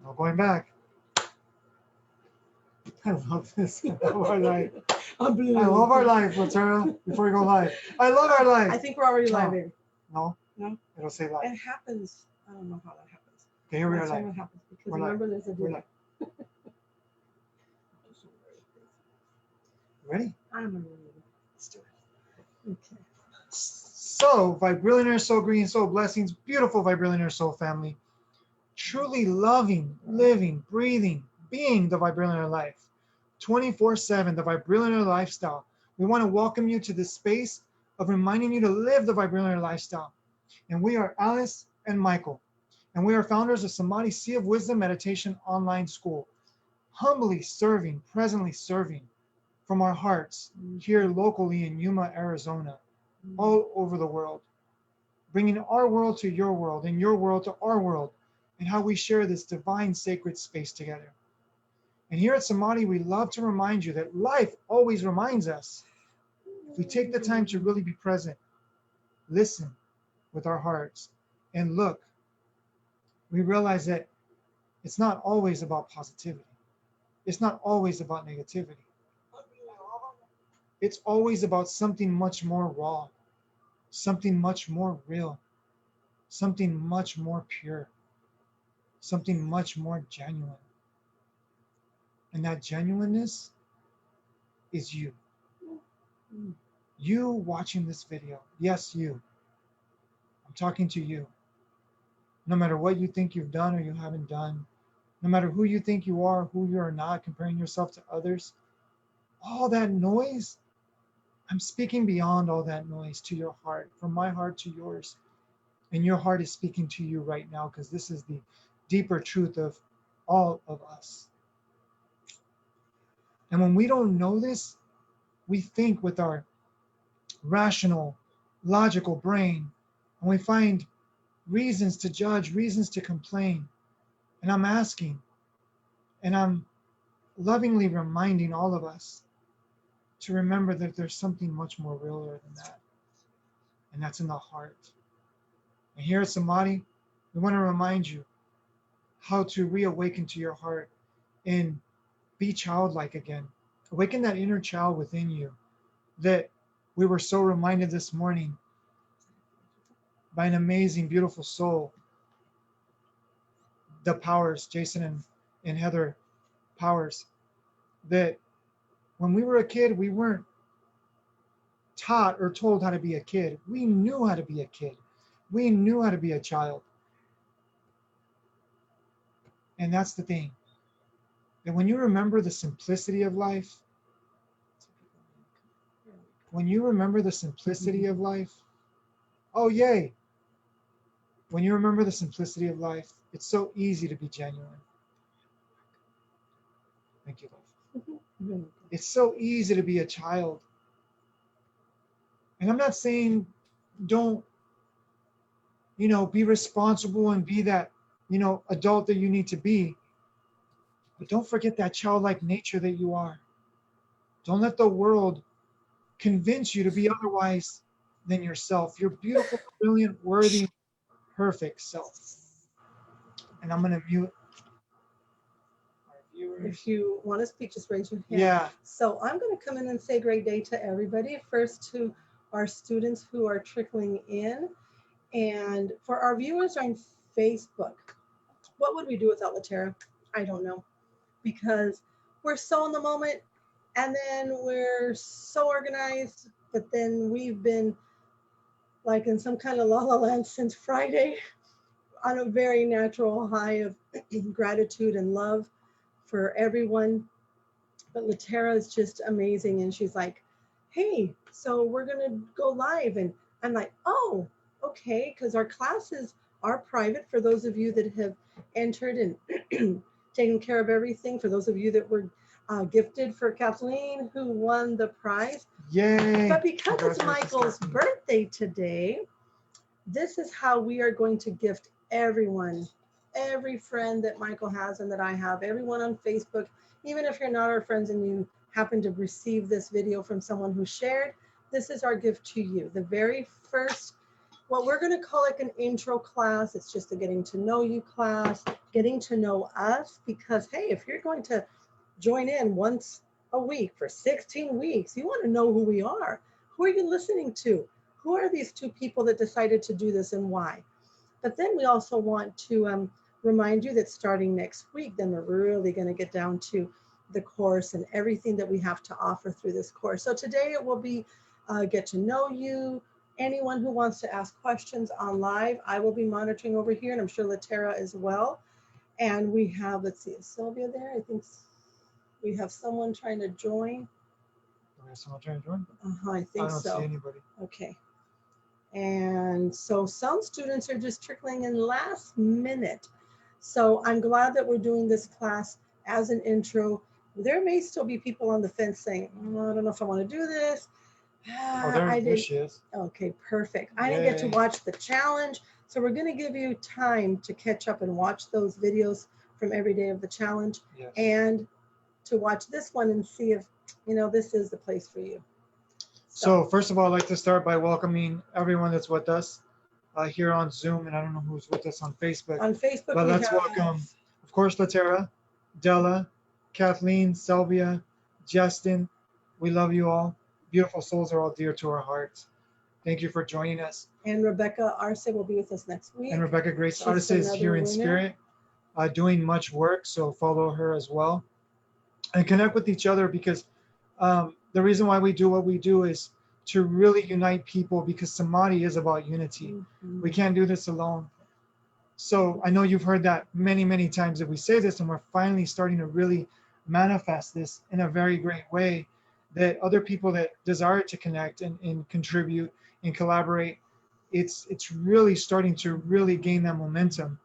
No going back. I love this. I love our life. I love our life, Latera. Before we go live, I love our life. I think we're already live here. No. No. It'll say live. It happens. I don't know how that happens. Okay, here we are That's live. when it happens because We're remember live. there's a We're delay. live. Ready? I'm ready. Let's do it. Okay. So, Vibrillionaire Soul Green Soul Blessings, beautiful Vibrillionaire Soul family. Truly loving, living, breathing, being the Vibrillionaire life. 24/7, the Vibrillionaire lifestyle. We want to welcome you to this space of reminding you to live the Vibrillionaire lifestyle. And we are Alice and Michael. And we are founders of Samadhi Sea of Wisdom Meditation Online School. Humbly serving, presently serving from our hearts here locally in Yuma, Arizona, all over the world. Bringing our world to your world and your world to our world, and how we share this divine sacred space together. And here at Samadhi, we love to remind you that life always reminds us. If we take the time to really be present, listen with our hearts, and look, we realize that it's not always about positivity. It's not always about negativity. It's always about something much more raw, something much more real, something much more pure, something much more genuine. And that genuineness is you. You watching this video. Yes, you. I'm talking to you. No matter what you think you've done or you haven't done, no matter who you think you are, who you are not, comparing yourself to others, all that noise, I'm speaking beyond all that noise to your heart, from my heart to yours. And your heart is speaking to you right now because this is the deeper truth of all of us. And when we don't know this, we think with our rational, logical brain, and we find reasons to judge, reasons to complain. And I'm asking, and I'm lovingly reminding all of us to remember that there's something much more realer than that. And that's in the heart. And here at Samadhi, we want to remind you how to reawaken to your heart and be childlike again. Awaken that inner child within you that we were so reminded this morning by an amazing, beautiful soul, the Powers, Jason and Heather Powers, that when we were a kid, we weren't taught or told how to be a kid. We knew how to be a kid. We knew how to be a child. And that's the thing. That when you remember the simplicity of life, when you remember the simplicity of life, oh yay. When you remember the simplicity of life, it's so easy to be genuine. Thank you, love. It's so easy to be a child. And I'm not saying don't, be responsible and be that, adult that you need to be. But don't forget that childlike nature that you are. Don't let the world convince you to be otherwise than yourself. Your beautiful, brilliant, worthy, perfect self. And I'm going to mute our viewers. If you want to speak, just raise your hand. Yeah. So I'm going to come in and say great day to everybody. First to our students who are trickling in. And for our viewers on Facebook, what would we do without Latera? I don't know. Because we're so in the moment and then we're so organized, but then we've been like in some kind of la la land since Friday on a very natural high of gratitude and love for everyone. But Latera is just amazing. And she's like, hey, so we're going to go live. And I'm like, oh, okay. Because our classes are private for those of you that have entered and taken care of everything. For those of you that were gifted for Kathleen, who won the prize. Yay. But because it's Michael's birthday today, this is how we are going to gift everyone, every friend that Michael has and that I have, everyone on Facebook, even if you're not our friends and you happen to receive this video from someone who shared, this is our gift to you. The very first what we're going to call like an intro class. It's just a getting to know you class, getting to know us, because hey, if you're going to join in once a week for 16 weeks, you want to know who we are. Who are you listening to? Who are these two people that decided to do this and why? But then we also want to remind you that starting next week, then we're really going to get down to the course and everything that we have to offer through this course. So today it will be get to know you. Anyone who wants to ask questions on live, I will be monitoring over here, and I'm sure Latera as well. And we have, let's see, is Sylvia there? I think we have someone trying to join. We have someone trying to join? I think so. I don't see anybody. Okay. And so some students are just trickling in last minute. So I'm glad that we're doing this class as an intro. There may still be people on the fence saying, I don't know if I want to do this. There she is. Okay, perfect. I didn't get to watch the challenge. So we're going to give you time to catch up and watch those videos from every day of the challenge. Yes. And to watch this one and see if, this is the place for you. So first of all, I'd like to start by welcoming everyone that's with us here on Zoom, and I don't know who's with us on Facebook. On Facebook, but let's welcome, of course, Latera, Della, Kathleen, Sylvia, Justin. We love you all. Beautiful souls are all dear to our hearts. Thank you for joining us. And Rebecca Arce will be with us next week. And Rebecca Grace Arce is here in spirit, doing much work, so follow her as well. And connect with each other, because the reason why we do what we do is to really unite people, because Samadhi is about unity. Mm-hmm. We can't do this alone. So I know you've heard that many, many times that we say this, and we're finally starting to really manifest this in a very great way, that other people that desire to connect and contribute and collaborate, it's really starting to really gain that momentum,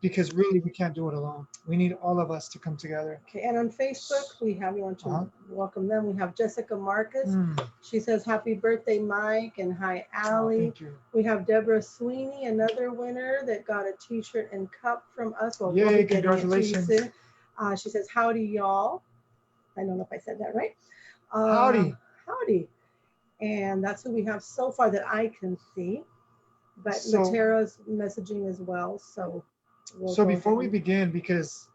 because really we can't do it alone. We need all of us to come together. Okay, and on Facebook, you want to welcome them. We have Jessica Marcus. She says, happy birthday, Mike, and hi, Allie. Thank you. We have Deborah Sweeney, another winner that got a t-shirt and cup from us. Well, yay, congratulations. She says, howdy, y'all. I don't know if I said that right. Howdy. Howdy. And that's who we have so far that I can see. But Latera's messaging as well. So before we begin, because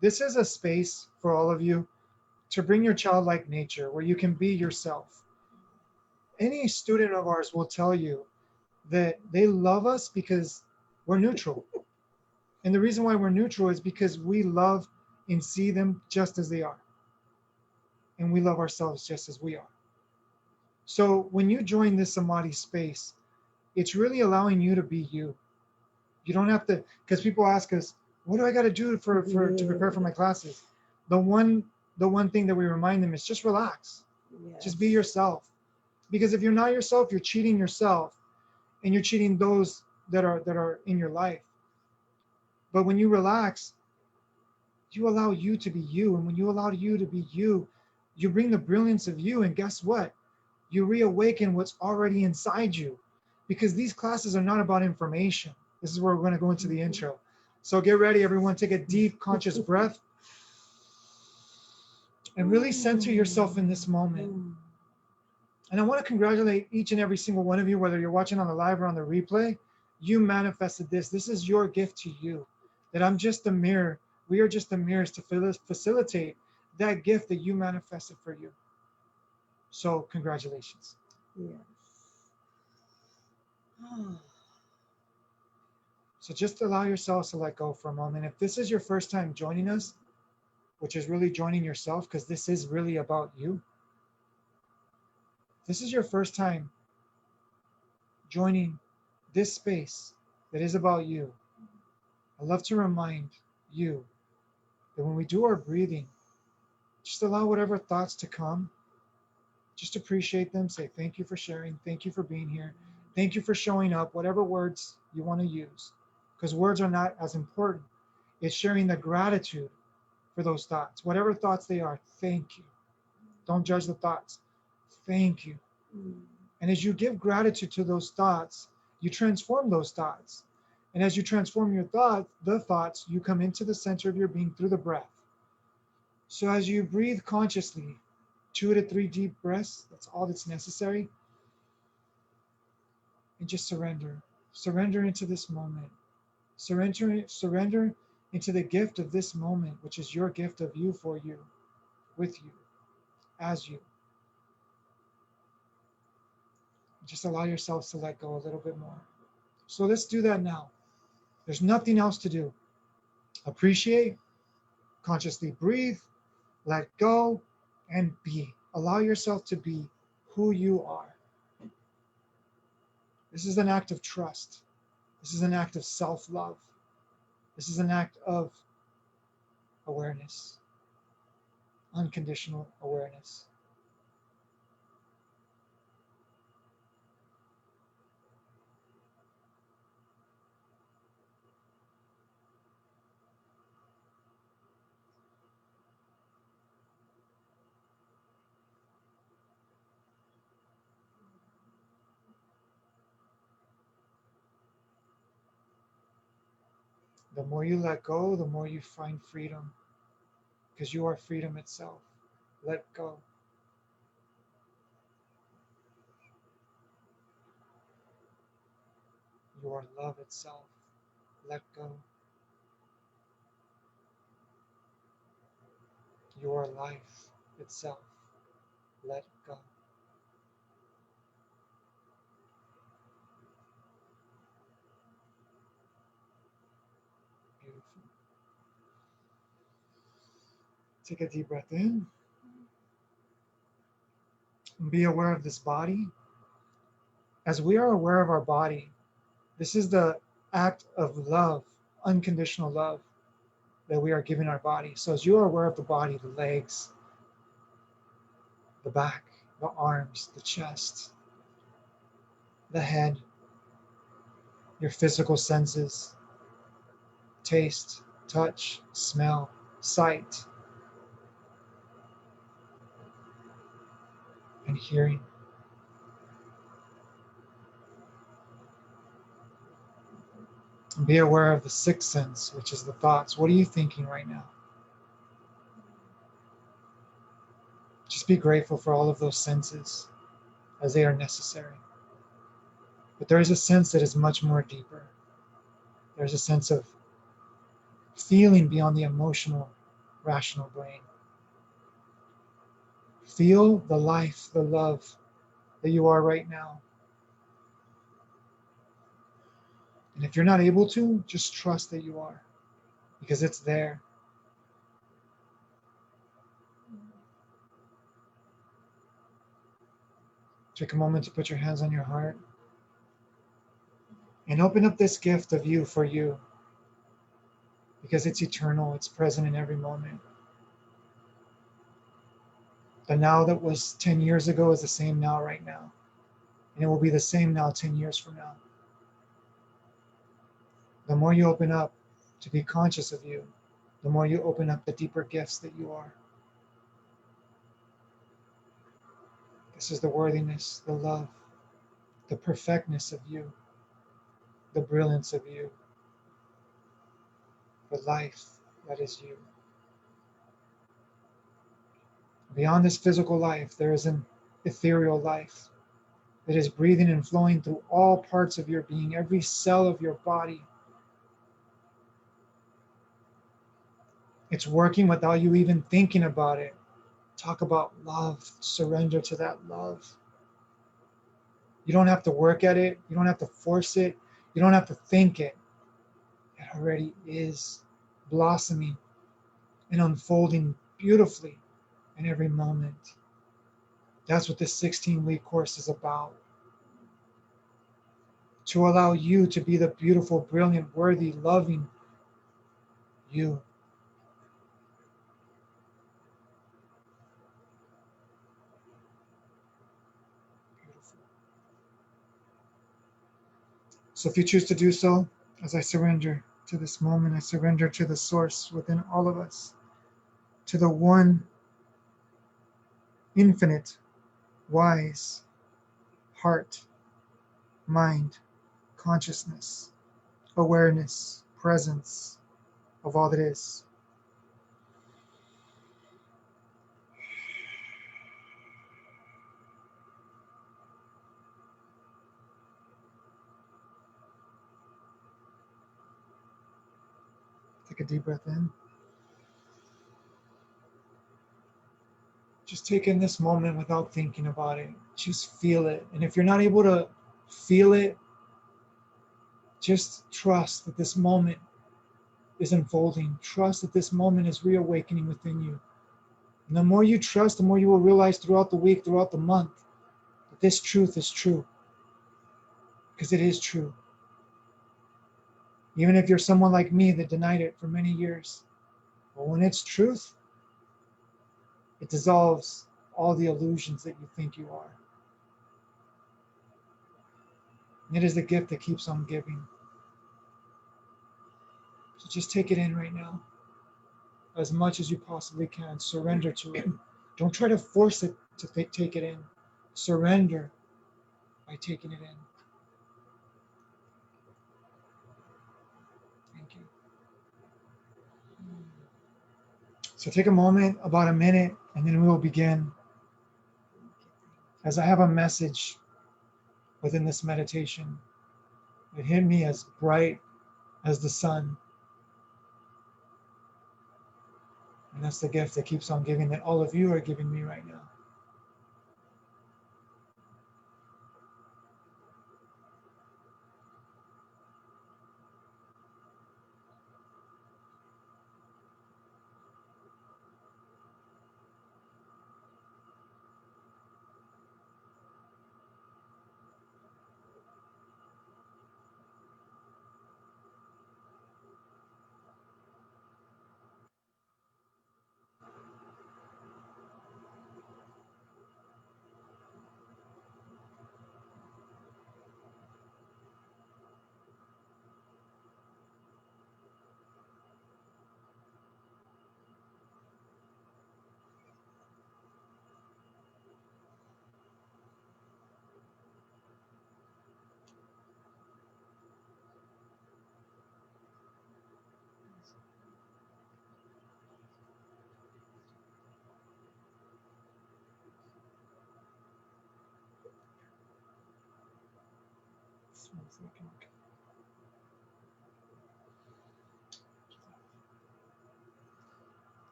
this is a space for all of you to bring your childlike nature where you can be yourself. Any student of ours will tell you that they love us because we're neutral. And the reason why we're neutral is because we love and see them just as they are. And we love ourselves just as we are. So when you join this Samadhi space, it's really allowing you to be you. You don't have to, because people ask us, what do I got to do to prepare for my classes? The one thing that we remind them is just relax. Yes. Just be yourself. Because if you're not yourself, you're cheating yourself, and you're cheating those that are in your life. But when you relax, you allow you to be you. And when you allow you to be you, you bring the brilliance of you. And guess what? You reawaken what's already inside you. Because these classes are not about information. This is where we're going to go into the intro. So get ready, everyone. Take a deep, conscious breath. And really center yourself in this moment. And I want to congratulate each and every single one of you, whether you're watching on the live or on the replay. You manifested this. This is your gift to you. That I'm just a mirror. We are just the mirrors to facilitate that gift that you manifested for you. So congratulations. Yes. So just allow yourselves to let go for a moment. If this is your first time joining us, which is really joining yourself, because this is really about you. This is your first time joining this space that is about you. I love to remind you that when we do our breathing, just allow whatever thoughts to come. Just appreciate them. Say thank you for sharing. Thank you for being here. Thank you for showing up, whatever words you want to use. Because words are not as important. It's sharing the gratitude for those thoughts. Whatever thoughts they are, thank you. Don't judge the thoughts. Thank you. And as you give gratitude to those thoughts, you transform those thoughts. And as you transform your thoughts, you come into the center of your being through the breath. So as you breathe consciously, 2 to 3 deep breaths, that's all that's necessary. and just surrender. Surrender into this moment. Surrender into the gift of this moment, which is your gift of you, for you, with you, as you. Just allow yourselves to let go a little bit more. So let's do that now. There's nothing else to do. Appreciate, consciously breathe, let go, and be. Allow yourself to be who you are. This is an act of trust. This is an act of self-love. This is an act of awareness, unconditional awareness. The more you let go, the more you find freedom, because you are freedom itself. Let go. You are love itself. Let go. You are life itself. Let go. Beautiful. Take a deep breath in. And be aware of this body. As we are aware of our body, this is the act of love, unconditional love that we are giving our body. So as you are aware of the body, the legs, the back, the arms, the chest, the head, your physical senses, taste, touch, smell, sight, and hearing. And be aware of the sixth sense, which is the thoughts. What are you thinking right now? Just be grateful for all of those senses as they are necessary. But there is a sense that is much more deeper. There's a sense of feeling beyond the emotional, rational brain. Feel the life, the love that you are right now. And if you're not able to, just trust that you are, because it's there. Take a moment to put your hands on your heart and open up this gift of you for you, because it's eternal, it's present in every moment. The now that was 10 years ago is the same now right now. And it will be the same now 10 years from now. The more you open up to be conscious of you, the more you open up the deeper gifts that you are. This is the worthiness, the love, the perfectness of you, the brilliance of you, the life that is you. Beyond this physical life, there is an ethereal life that is breathing and flowing through all parts of your being, every cell of your body. It's working without you even thinking about it. Talk about love. Surrender to that love. You don't have to work at it. You don't have to force it. You don't have to think it. It already is blossoming and unfolding beautifully in every moment. That's what this 16-week course is about. To allow you to be the beautiful, brilliant, worthy, loving you. Beautiful. So if you choose to do so, as I surrender to this moment, I surrender to the source within all of us, to the one infinite, wise heart, mind, consciousness, awareness, presence of all that is. Take a deep breath in. Just take in this moment without thinking about it. Just feel it. And if you're not able to feel it, just trust that this moment is unfolding. Trust that this moment is reawakening within you. And the more you trust, the more you will realize throughout the week, throughout the month, that this truth is true. Because it is true. Even if you're someone like me that denied it for many years. But when it's truth, it dissolves all the illusions that you think you are. And it is the gift that keeps on giving. So just take it in right now. As much as you possibly can. Surrender to it. Don't try to force it to take it in. Surrender by taking it in. Thank you. So take a moment, about a minute, and then we will begin. As I have a message within this meditation, it hit me as bright as the sun. And that's the gift that keeps on giving, that all of you are giving me right now.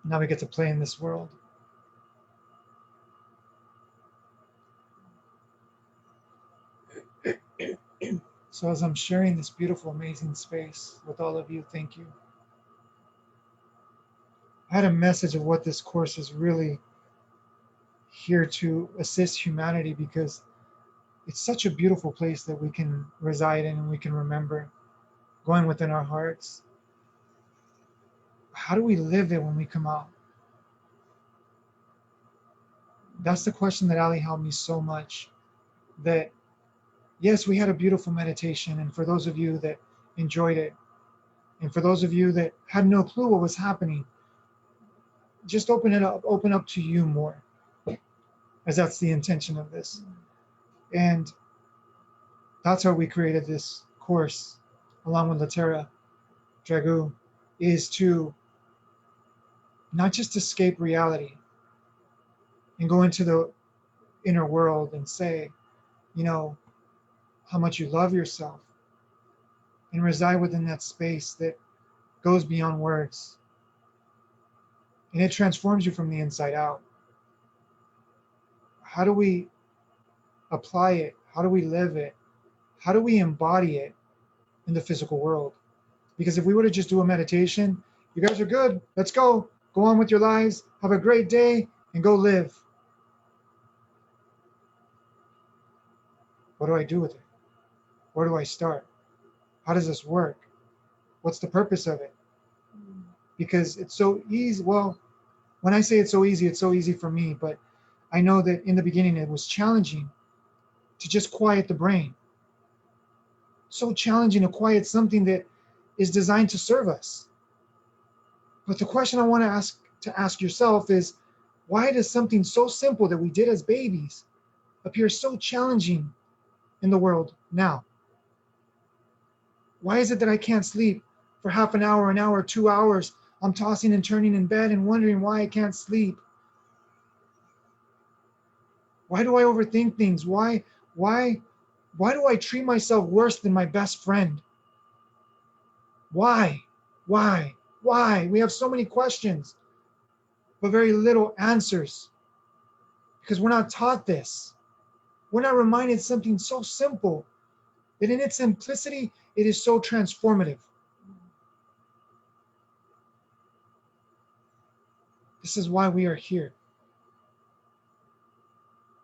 Now we get to play in this world. So as I'm sharing this beautiful, amazing space with all of you, thank you. I had a message of what this course is really here to assist humanity, because it's such a beautiful place that we can reside in and we can remember going within our hearts. How do we live it when we come out? That's the question that Ali helped me so much. That yes, we had a beautiful meditation, and for those of you that enjoyed it, and for those of you that had no clue what was happening, just open up to you more, as that's the intention of this. And that's how we created this course, along with Latera Dragu, is to not just escape reality and go into the inner world and say, how much you love yourself, and reside within that space that goes beyond words. And it transforms you from the inside out. How do we apply it? How do we live it? How do we embody it in the physical world? Because if we were to just do a meditation, you guys are good, let's go on with your lives, have a great day, and go live. What do I do with it? Where do I start? How does this work? What's the purpose of it? Because it's so easy. Well, when I say it's so easy for me, but I know that in the beginning it was challenging to just quiet the brain. So challenging to quiet something that is designed to serve us. But the question I want to ask yourself is, why does something so simple that we did as babies appear so challenging in the world now? Why is it that I can't sleep for half an hour, 2 hours? I'm tossing and turning in bed and wondering why I can't sleep. Why do I overthink things? Why do I treat myself worse than my best friend? Why? Why? Why? We have so many questions, but very little answers because we're not taught this. We're not reminded something so simple that in its simplicity, it is so transformative. This is why we are here.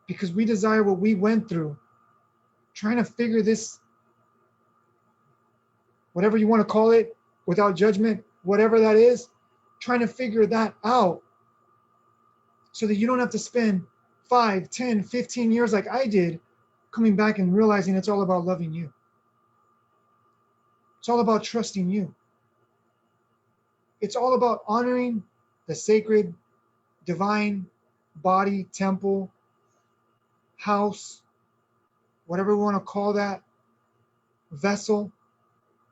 Because we desire what we went through, trying to figure this, whatever you want to call it, without judgment, whatever that is, trying to figure that out so that you don't have to spend 5, 10, 15 years like I did coming back and realizing it's all about loving you. It's all about trusting you. It's all about honoring the sacred, divine body, temple, house, whatever we want to call that, vessel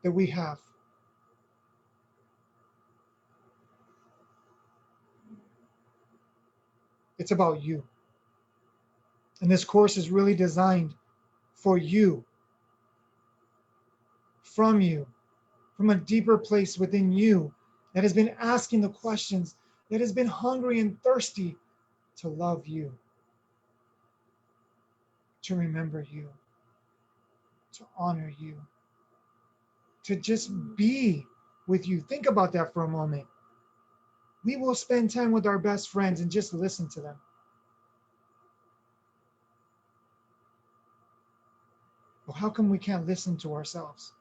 that we have. It's about you. And this course is really designed for you, from a deeper place within you that has been asking the questions, that has been hungry and thirsty to love you, to remember you, to honor you, to just be with you. Think about that for a moment. We will spend time with our best friends and just listen to them. Well, how come we can't listen to ourselves?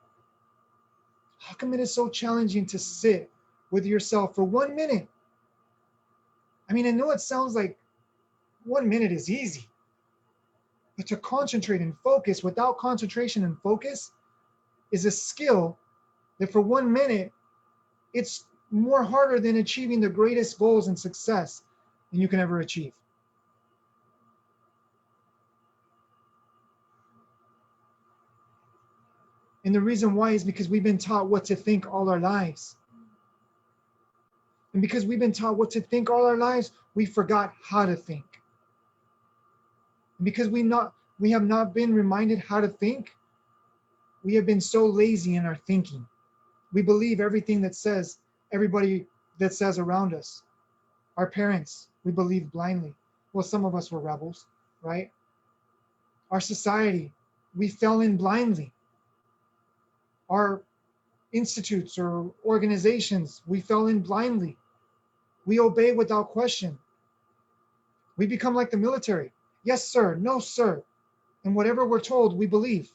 How come it is so challenging to sit with yourself for 1 minute? I mean, I know it sounds like 1 minute is easy, but to concentrate and focus without concentration and focus is a skill that for 1 minute, it's more harder than achieving the greatest goals and success than you can ever achieve. And the reason why is because we've been taught what to think all our lives. And because we've been taught what to think all our lives, we forgot how to think. And because we have not been reminded how to think, we have been so lazy in our thinking. We believe everything that says, everybody that says around us. Our parents, we believe blindly. Well, some of us were rebels, right? Our society, we fell in blindly. Our institutes or organizations, we fell in blindly. We obey without question. We become like the military. Yes, sir. No, sir. And whatever we're told, we believe.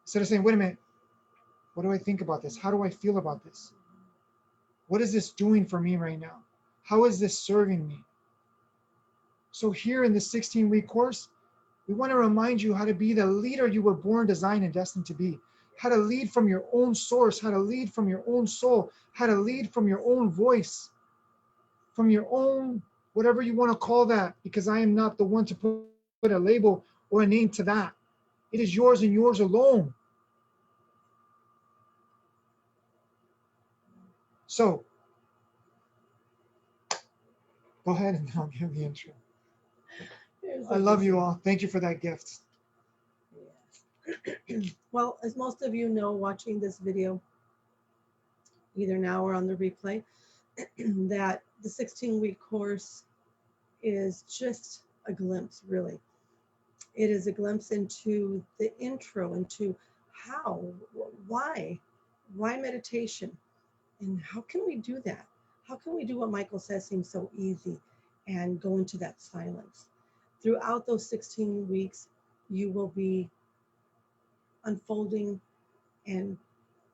Instead of saying, wait a minute, what do I think about this? How do I feel about this? What is this doing for me right now? How is this serving me? So here in this 16-week course, we want to remind you how to be the leader you were born, designed, and destined to be. How to lead from your own source, how to lead from your own soul, how to lead from your own voice, from your own, whatever you want to call that, because I am not the one to put a label or a name to that. It is yours and yours alone. So, go ahead and I'll give the intro. I love you all. Thank you for that gift. Well, as most of you know, watching this video, either now or on the replay, that the 16-week course is just a glimpse, really. It is a glimpse into the intro, into how, why meditation, and how can we do that? How can we do what Michael says seems so easy and go into that silence? Throughout those 16 weeks, you will be unfolding and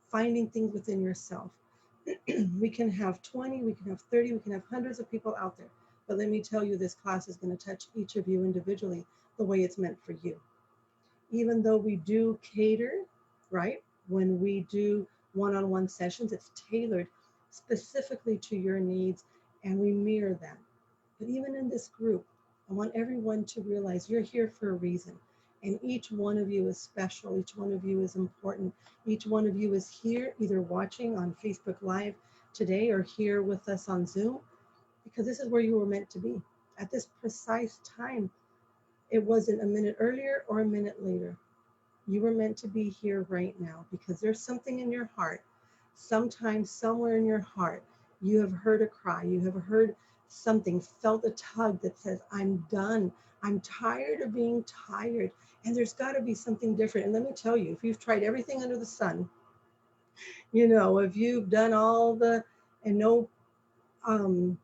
finding things within yourself. We can have 20, we can have 30, we can have hundreds of people out there. But let me tell you, this class is going to touch each of you individually the way it's meant for you. Even though we do cater, right? When we do one-on-one sessions, it's tailored specifically to your needs, and we mirror that. But even in this group, I want everyone to realize you're here for a reason. And each one of you is special. Each one of you is important. Each one of you is here, either watching on Facebook Live today or here with us on Zoom, because this is where you were meant to be at this precise time. It wasn't a minute earlier or a minute later. You were meant to be here right now because there's something in your heart. Sometimes, somewhere in your heart, you have heard a cry. You have heard something, felt a tug that says, I'm done. I'm tired of being tired. And there's got to be something different. And let me tell you, if you've tried everything under the sun, if you've done all and no um,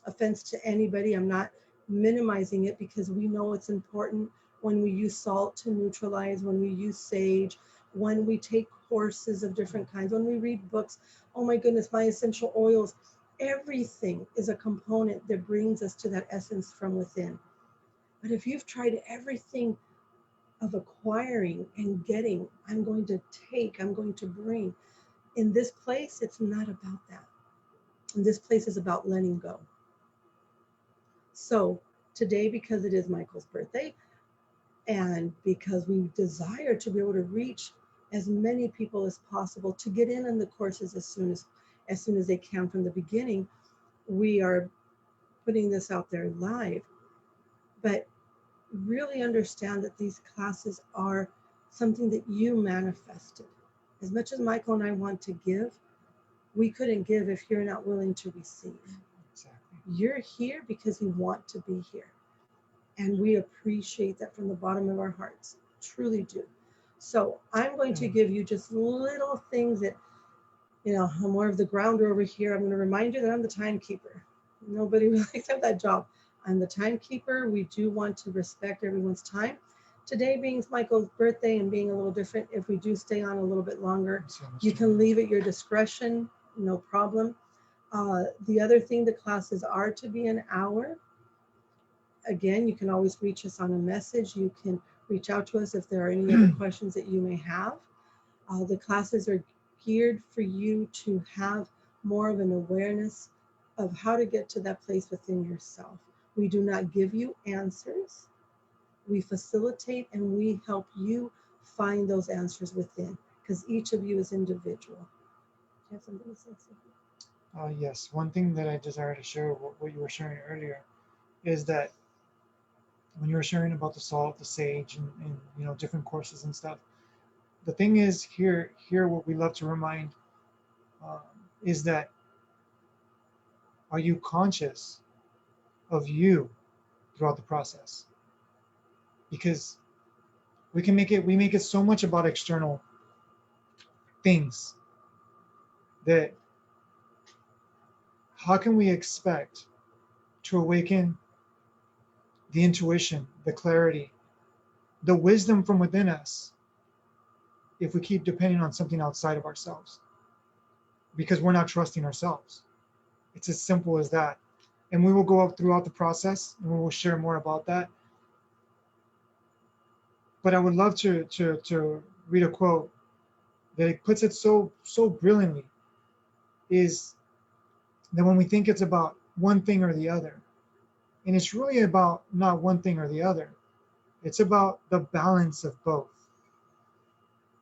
offense to anybody, I'm not minimizing it because we know it's important when we use salt to neutralize, when we use sage, when we take courses of different kinds, when we read books. Oh my goodness, my essential oils. Everything is a component that brings us to that essence from within. But if you've tried everything of acquiring and getting, I'm going to take, I'm going to bring. In this place, it's not about that. And this place is about letting go. So today, because it is Michael's birthday, and because we desire to be able to reach as many people as possible to get in on the courses as soon as they can from the beginning, we are putting this out there live. But really understand that these classes are something that you manifested. As much as Michael and I want to give, we couldn't give if you're not willing to receive. Exactly. You're here because you want to be here. And we appreciate that from the bottom of our hearts, truly do. So I'm going to give you just little things that, I'm more of the grounder over here. I'm going to remind you that I'm the timekeeper. Nobody really likes to have that job. I'm the timekeeper. We do want to respect everyone's time. Today being Michael's birthday and being a little different, if we do stay on a little bit longer, you can leave at your discretion, no problem. The other thing, the classes are to be an hour. Again, you can always reach us on a message. You can reach out to us if there are any other questions that you may have. The classes are geared for you to have more of an awareness of how to get to that place within yourself. We do not give you answers. We facilitate and we help you find those answers within, because each of you is individual. You have something to say, Sophie? Yes, one thing that I desire to share, what you were sharing earlier, is that when you were sharing about the salt, the sage, and different courses and stuff, the thing is here what we love to remind um, is that, are you conscious of you throughout the process? Because we make it so much about external things that how can we expect to awaken the intuition, the clarity, the wisdom from within us if we keep depending on something outside of ourselves? Because we're not trusting ourselves. It's as simple as that. And we will go up throughout the process and we will share more about that. But I would love to read a quote that it puts it so brilliantly, is that when we think it's about one thing or the other, and it's really about not one thing or the other, it's about the balance of both.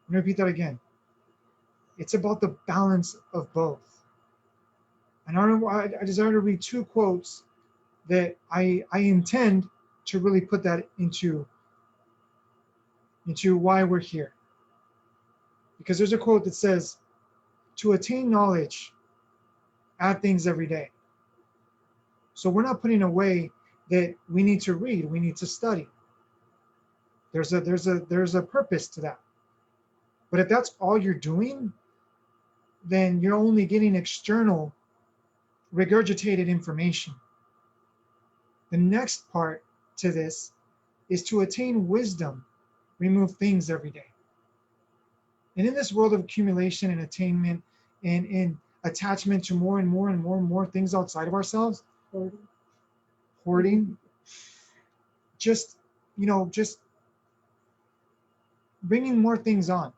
I'm going to repeat that again. It's about the balance of both. And I desire to read two quotes that I intend to really put that into why we're here. Because there's a quote that says, to attain knowledge, add things every day. So we're not putting away that we need to read, we need to study. There's a purpose to that. But if that's all you're doing, then you're only getting external regurgitated information. The next part to this is to attain wisdom, remove things every day. And in this world of accumulation and attainment and in attachment to more and more and more and more things outside of ourselves, hoarding, just bringing more things on.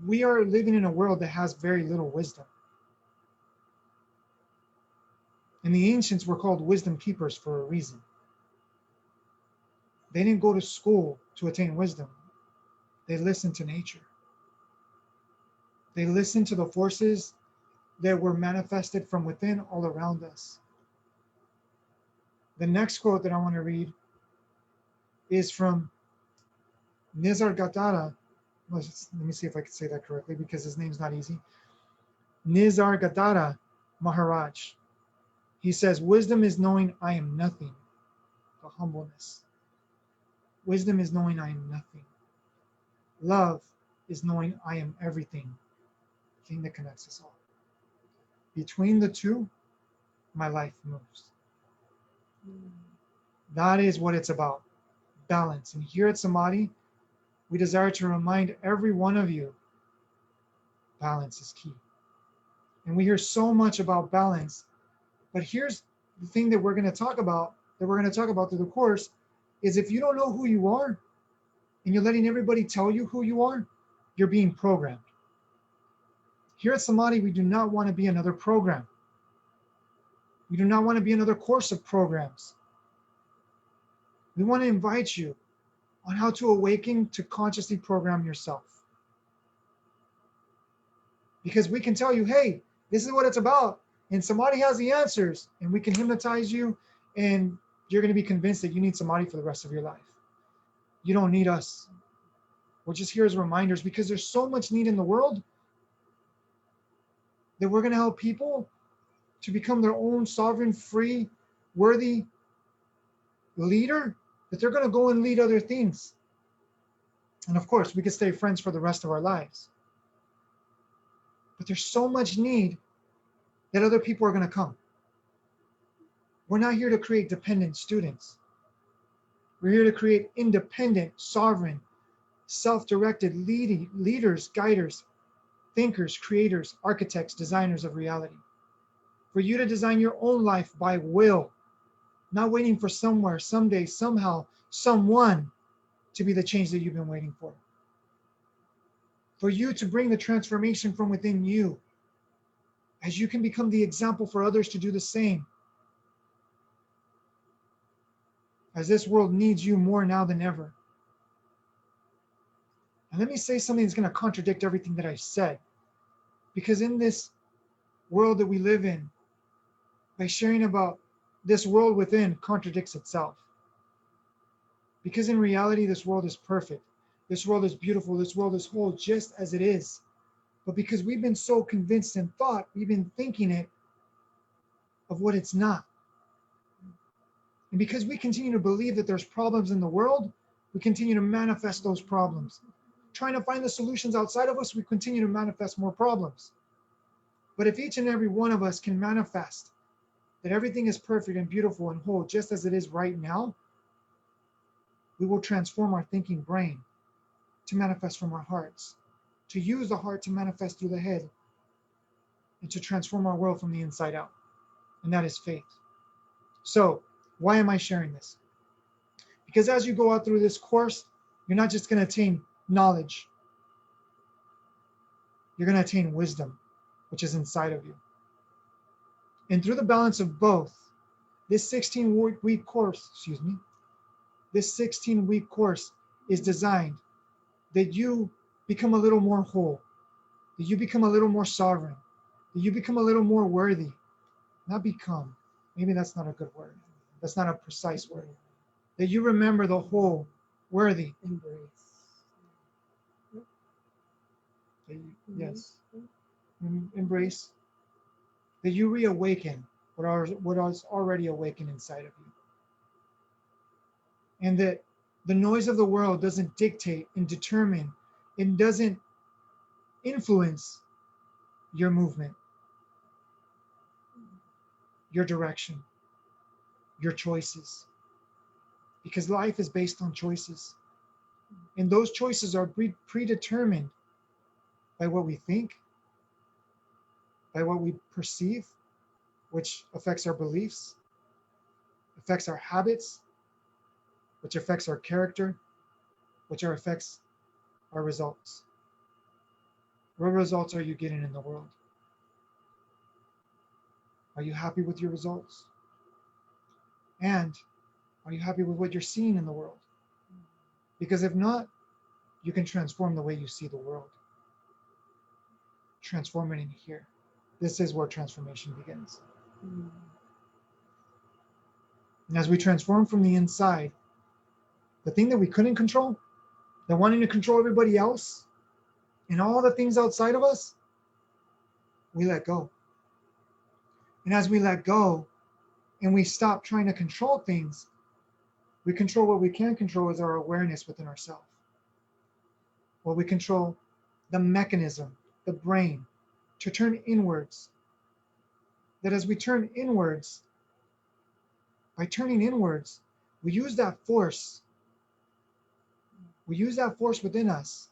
We are living in a world that has very little wisdom. And the ancients were called wisdom keepers for a reason. They didn't go to school to attain wisdom. They listened to nature. They listened to the forces that were manifested from within all around us. The next quote that I want to read is from Nisargadatta, let me see if I can say that correctly because his name's not easy. Nisargadatta Maharaj. He says, wisdom is knowing I am nothing. The humbleness. Wisdom is knowing I am nothing. Love is knowing I am everything. The thing that connects us all. Between the two, my life moves. That is what it's about. Balance. And here at Samadhi, we desire to remind every one of you, balance is key. And we hear so much about balance, but here's the thing that we're going to talk about through the course, is if you don't know who you are, and you're letting everybody tell you who you are, you're being programmed. Here at Samadhi, we do not want to be another program. We do not want to be another course of programs. We want to invite you on how to awaken to consciously program yourself. Because we can tell you, hey, this is what it's about, and Samadhi has the answers, and we can hypnotize you, and you're going to be convinced that you need Samadhi for the rest of your life. You don't need us. We're just here as reminders because there's so much need in the world that we're going to help people to become their own sovereign, free, worthy leader, that they're going to go and lead other things. And of course, we could stay friends for the rest of our lives. But there's so much need that other people are going to come. We're not here to create dependent students. We're here to create independent, sovereign, self-directed leaders, guiders, thinkers, creators, architects, designers of reality. For you to design your own life by will, not waiting for somewhere, someday, somehow, someone to be the change that you've been waiting for. For you to bring the transformation from within you, as you can become the example for others to do the same. As this world needs you more now than ever. And let me say something that's going to contradict everything that I said. Because in this world that we live in, by sharing about this world within contradicts itself. Because in reality, this world is perfect. This world is beautiful. This world is whole just as it is. But because we've been so convinced and thought, we've been thinking it of what it's not. And because we continue to believe that there's problems in the world, we continue to manifest those problems. Trying to find the solutions outside of us, we continue to manifest more problems. But if each and every one of us can manifest that everything is perfect and beautiful and whole just as it is right now, we will transform our thinking brain to manifest from our hearts, to use the heart to manifest through the head, and to transform our world from the inside out. And that is faith. So, why am I sharing this? Because as you go out through this course, you're not just going to attain knowledge. You're going to attain wisdom, which is inside of you. And through the balance of both, this 16-week course, this 16-week course is designed that you become a little more whole, that you become a little more sovereign, that you become a little more worthy. Not become. Maybe that's not a good word. That's not a precise word. That you remember the whole, worthy. Yes. Embrace. That you reawaken what is already awakened inside of you. And that the noise of the world doesn't dictate and determine, it doesn't influence your movement, your direction, your choices. Because life is based on choices. And those choices are predetermined by what we think, by what we perceive, which affects our beliefs, affects our habits, which affects our character, which affects our results. What results are you getting in the world? Are you happy with your results? And are you happy with what you're seeing in the world? Because if not, you can transform the way you see the world. Transform it in here. This is where transformation begins. And as we transform from the inside, the thing that we couldn't control, the wanting to control everybody else, and all the things outside of us, we let go. And as we let go and we stop trying to control things, we control what we can control is our awareness within ourselves. Well, we control the mechanism, the brain, to turn inwards. That as we turn inwards, by turning inwards, we use that force. We use that force within us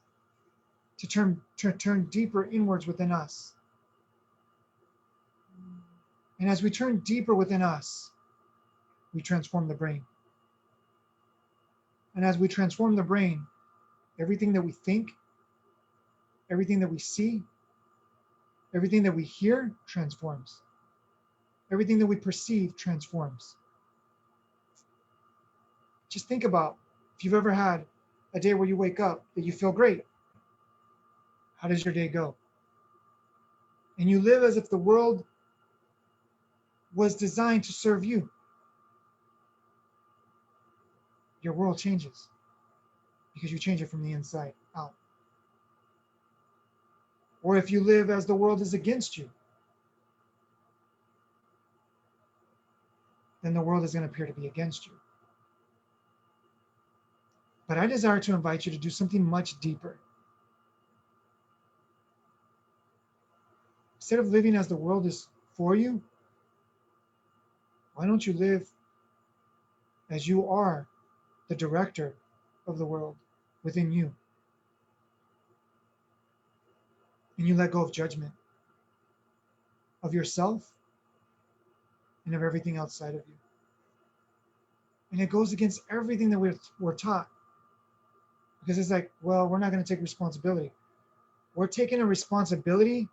to turn deeper inwards within us. And as we turn deeper within us, we transform the brain. And as we transform the brain, everything that we think, everything that we see, everything that we hear transforms. Everything that we perceive transforms. Just think about if you've ever had a day where you wake up that you feel great. How does your day go? And you live as if the world was designed to serve you. Your world changes because you change it from the inside out. Or if you live as the world is against you, then the world is going to appear to be against you. But I desire to invite you to do something much deeper. Instead of living as the world is for you, why don't you live as you are the director of the world within you? And you let go of judgment of yourself and of everything outside of you. And it goes against everything that we're taught. Because it's like, well, we're not going to take responsibility. We're taking a responsibility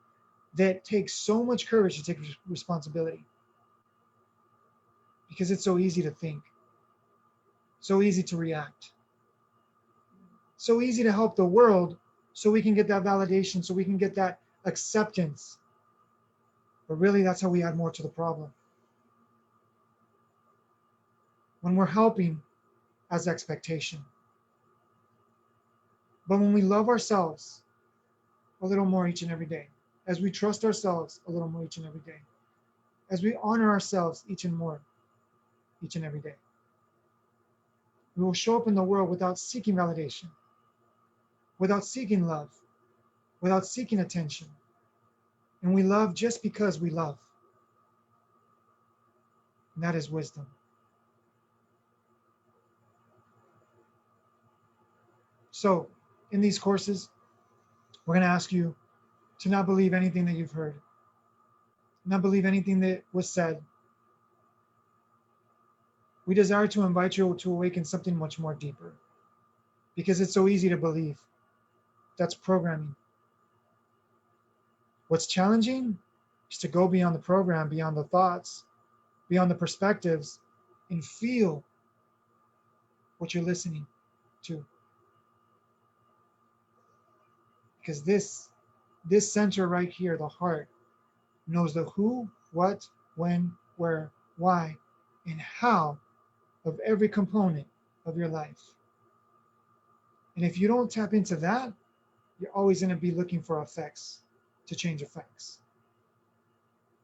that takes so much courage to take responsibility. Because it's so easy to think, so easy to react, so easy to help the world so we can get that validation, so we can get that acceptance. But really, that's how we add more to the problem. When we're helping as expectation. But when we love ourselves a little more each and every day, as we trust ourselves a little more each and every day, as we honor ourselves each and every day, we will show up in the world without seeking validation, without seeking love, without seeking attention. And we love just because we love. And that is wisdom. So, in these courses, we're going to ask you to not believe anything that you've heard, not believe anything that was said. We desire to invite you to awaken something much more deeper, because it's so easy to believe. That's programming. What's challenging is to go beyond the program, beyond the thoughts, beyond the perspectives, and feel what you're listening to. Because this center right here, the heart, knows the who, what, when, where, why, and how of every component of your life. And if you don't tap into that, you're always going to be looking for effects to change effects.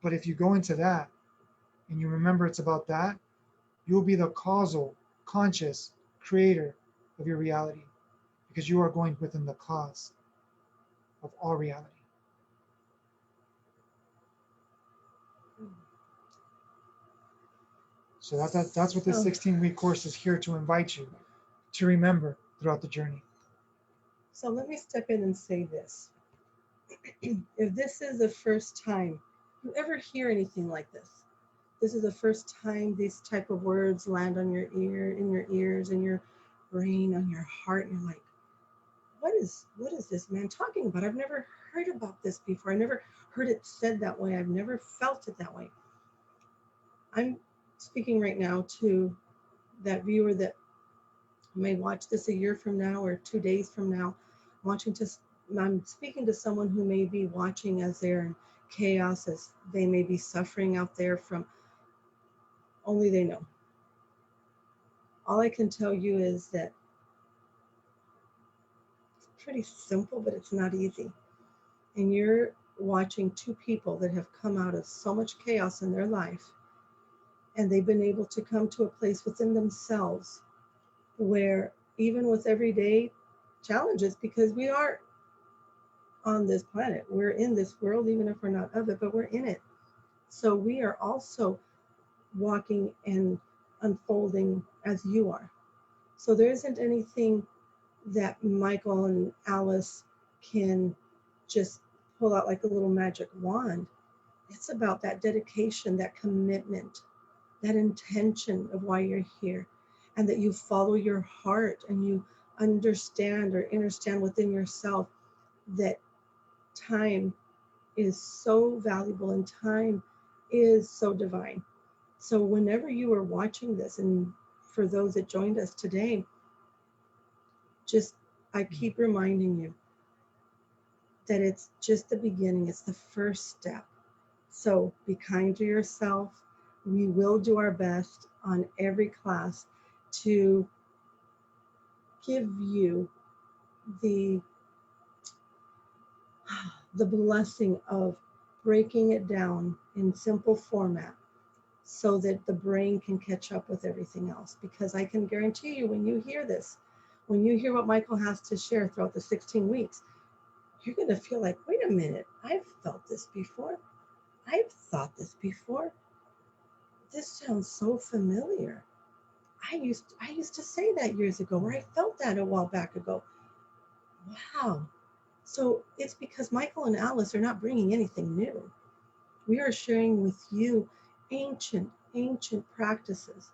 But if you go into that and you remember it's about that, you'll be the causal, conscious creator of your reality, because you are going within the cause of all reality. So that's what this 16-week course is here to invite you to remember throughout the journey. So let me step in and say this. If this is the first time you ever hear anything like this is the first time these type of words land on your ear, in your ears, in your brain, on your heart, and you're like, what is this man talking about? I've never heard about this before. I never heard it said that way. I've never felt it that way. I'm speaking right now to that viewer that may watch this a year from now or 2 days from now. I'm speaking to someone who may be watching as they're in chaos, as they may be suffering out there from only they know. All I can tell you is that pretty simple, but it's not easy. And you're watching two people that have come out of so much chaos in their life, and they've been able to come to a place within themselves where, even with everyday challenges, because we are on this planet, we're in this world, even if we're not of it, but we're in it. So we are also walking and unfolding as you are. So there isn't anything that Michael and Alice can just pull out like a little magic wand. It's about that dedication, that commitment, that intention of why you're here, and that you follow your heart and you understand within yourself that time is so valuable and time is so divine. So whenever you are watching this, and for those that joined us today, just I keep reminding you that it's just the beginning, it's the first step. So be kind to yourself. We will do our best on every class to give you the blessing of breaking it down in simple format so that the brain can catch up with everything else. Because I can guarantee you, when you hear this, when you hear what Michael has to share throughout the 16 weeks, you're going to feel like, wait a minute, I've felt this before. I've thought this before. This sounds so familiar. I used to say that years ago, or I felt that a while back ago. Wow. So it's because Michael and Alice are not bringing anything new. We are sharing with you ancient practices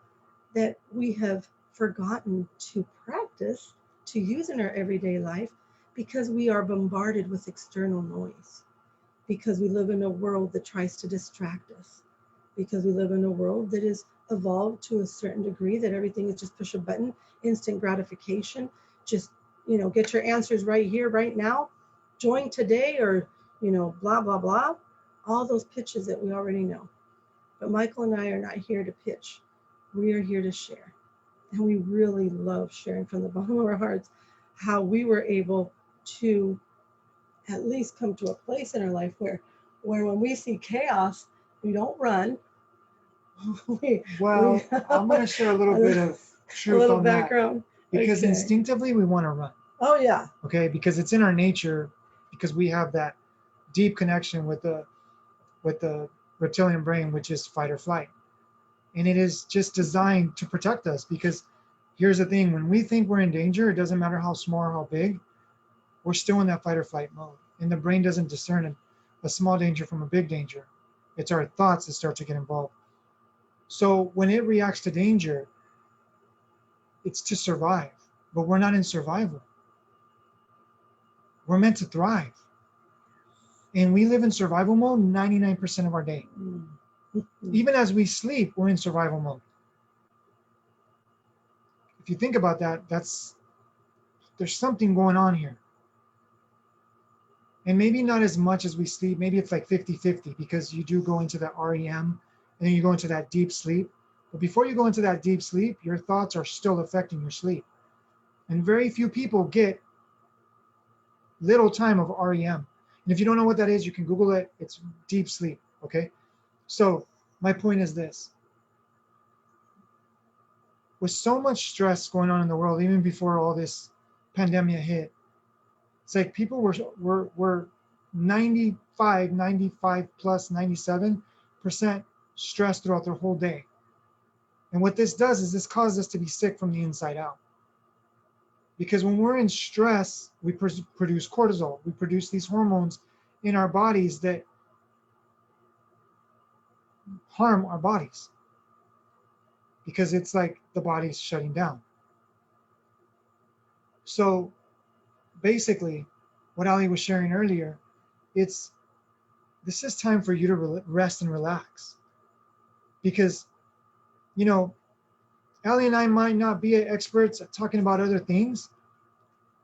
that we have forgotten to practice, to use in our everyday life, because we are bombarded with external noise, because we live in a world that tries to distract us, because we live in a world that is evolved to a certain degree that everything is just push a button, instant gratification, just, get your answers right here, right now, join today, or, blah, blah, blah, all those pitches that we already know. But Michael and I are not here to pitch. We are here to share. And we really love sharing from the bottom of our hearts how we were able to at least come to a place in our life where when we see chaos, we don't run. I'm going to share a little bit of truth a little on background. That, because Okay. Instinctively we want to run. Oh yeah. Okay, because it's in our nature, because we have that deep connection with the reptilian brain, which is fight or flight. And it is just designed to protect us, because here's the thing, when we think we're in danger, it doesn't matter how small or how big, we're still in that fight or flight mode. And the brain doesn't discern a small danger from a big danger. It's our thoughts that start to get involved. So when it reacts to danger, it's to survive. But we're not in survival. We're meant to thrive. And we live in survival mode 99% of our day. Even as we sleep, we're in survival mode. If you think about that, there's something going on here. And maybe not as much as we sleep. Maybe it's like 50-50, because you do go into that REM and then you go into that deep sleep. But before you go into that deep sleep, your thoughts are still affecting your sleep. And very few people get little time of REM. And if you don't know what that is, you can Google it. It's deep sleep, okay? So my point is this. With so much stress going on in the world, even before all this pandemic hit, it's like people were 95 plus 97% stressed throughout their whole day. And what this does is this causes us to be sick from the inside out. Because when we're in stress, we produce cortisol. We produce these hormones in our bodies that harm our bodies, because it's like the body's shutting down. So basically, what Ali was sharing earlier, this is time for you to rest and relax. Because, Ali and I might not be experts at talking about other things,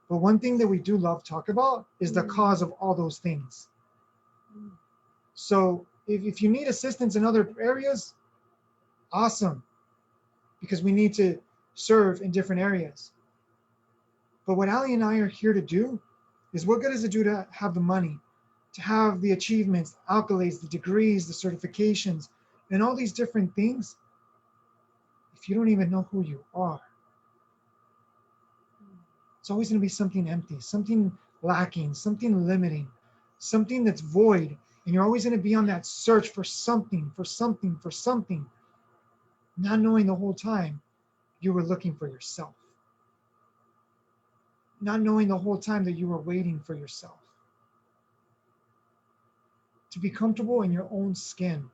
but one thing that we do love to talk about is the cause of all those things. So if you need assistance in other areas, awesome, because we need to serve in different areas. But what Ali and I are here to do is what good does it do to have the money, to have the achievements, the accolades, the degrees, the certifications, and all these different things if you don't even know who you are? It's always going to be something empty, something lacking, something limiting, something that's void. And you're always going to be on that search for something, for something, for something, not knowing the whole time you were looking for yourself, not knowing the whole time that you were waiting for yourself. To be comfortable in your own skin,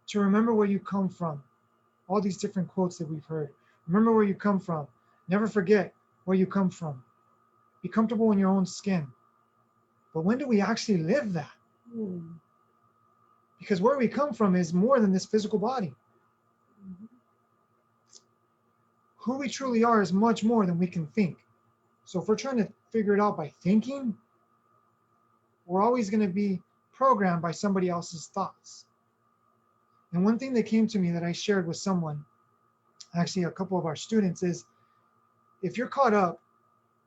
to remember where you come from. All these different quotes that we've heard. Remember where you come from. Never forget where you come from. Be comfortable in your own skin. But when do we actually live that? Because where we come from is more than this physical body. Who we truly are is much more than we can think. So if we're trying to figure it out by thinking, we're always going to be programmed by somebody else's thoughts. And one thing that came to me that I shared with someone, actually a couple of our students, is if you're caught up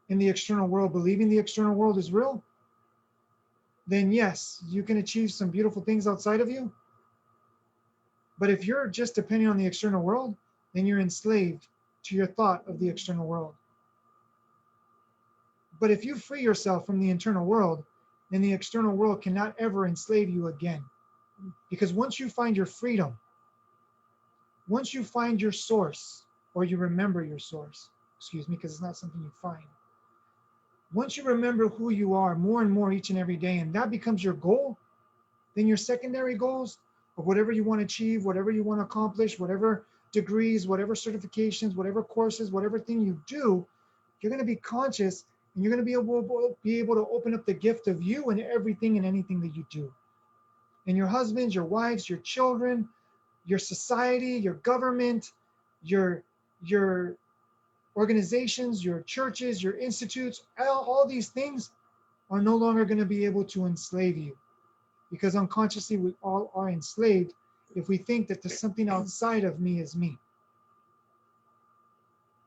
in the external world, believing the external world is real, then yes, you can achieve some beautiful things outside of you. But if you're just depending on the external world, then you're enslaved to your thought of the external world. But if you free yourself from the internal world, then the external world cannot ever enslave you again. Because once you find your freedom, once you find your source, or you remember your source, because it's not something you find. Once you remember who you are more and more each and every day, and that becomes your goal, then your secondary goals of whatever you want to achieve, whatever you want to accomplish, whatever degrees, whatever certifications, whatever courses, whatever thing you do, you're going to be conscious and you're going to be able to open up the gift of you in everything and anything that you do. And your husbands, your wives, your children, your society, your government, your organizations, your churches, your institutes, all these things are no longer going to be able to enslave you. Because unconsciously we all are enslaved if we think that there's something outside of me is me.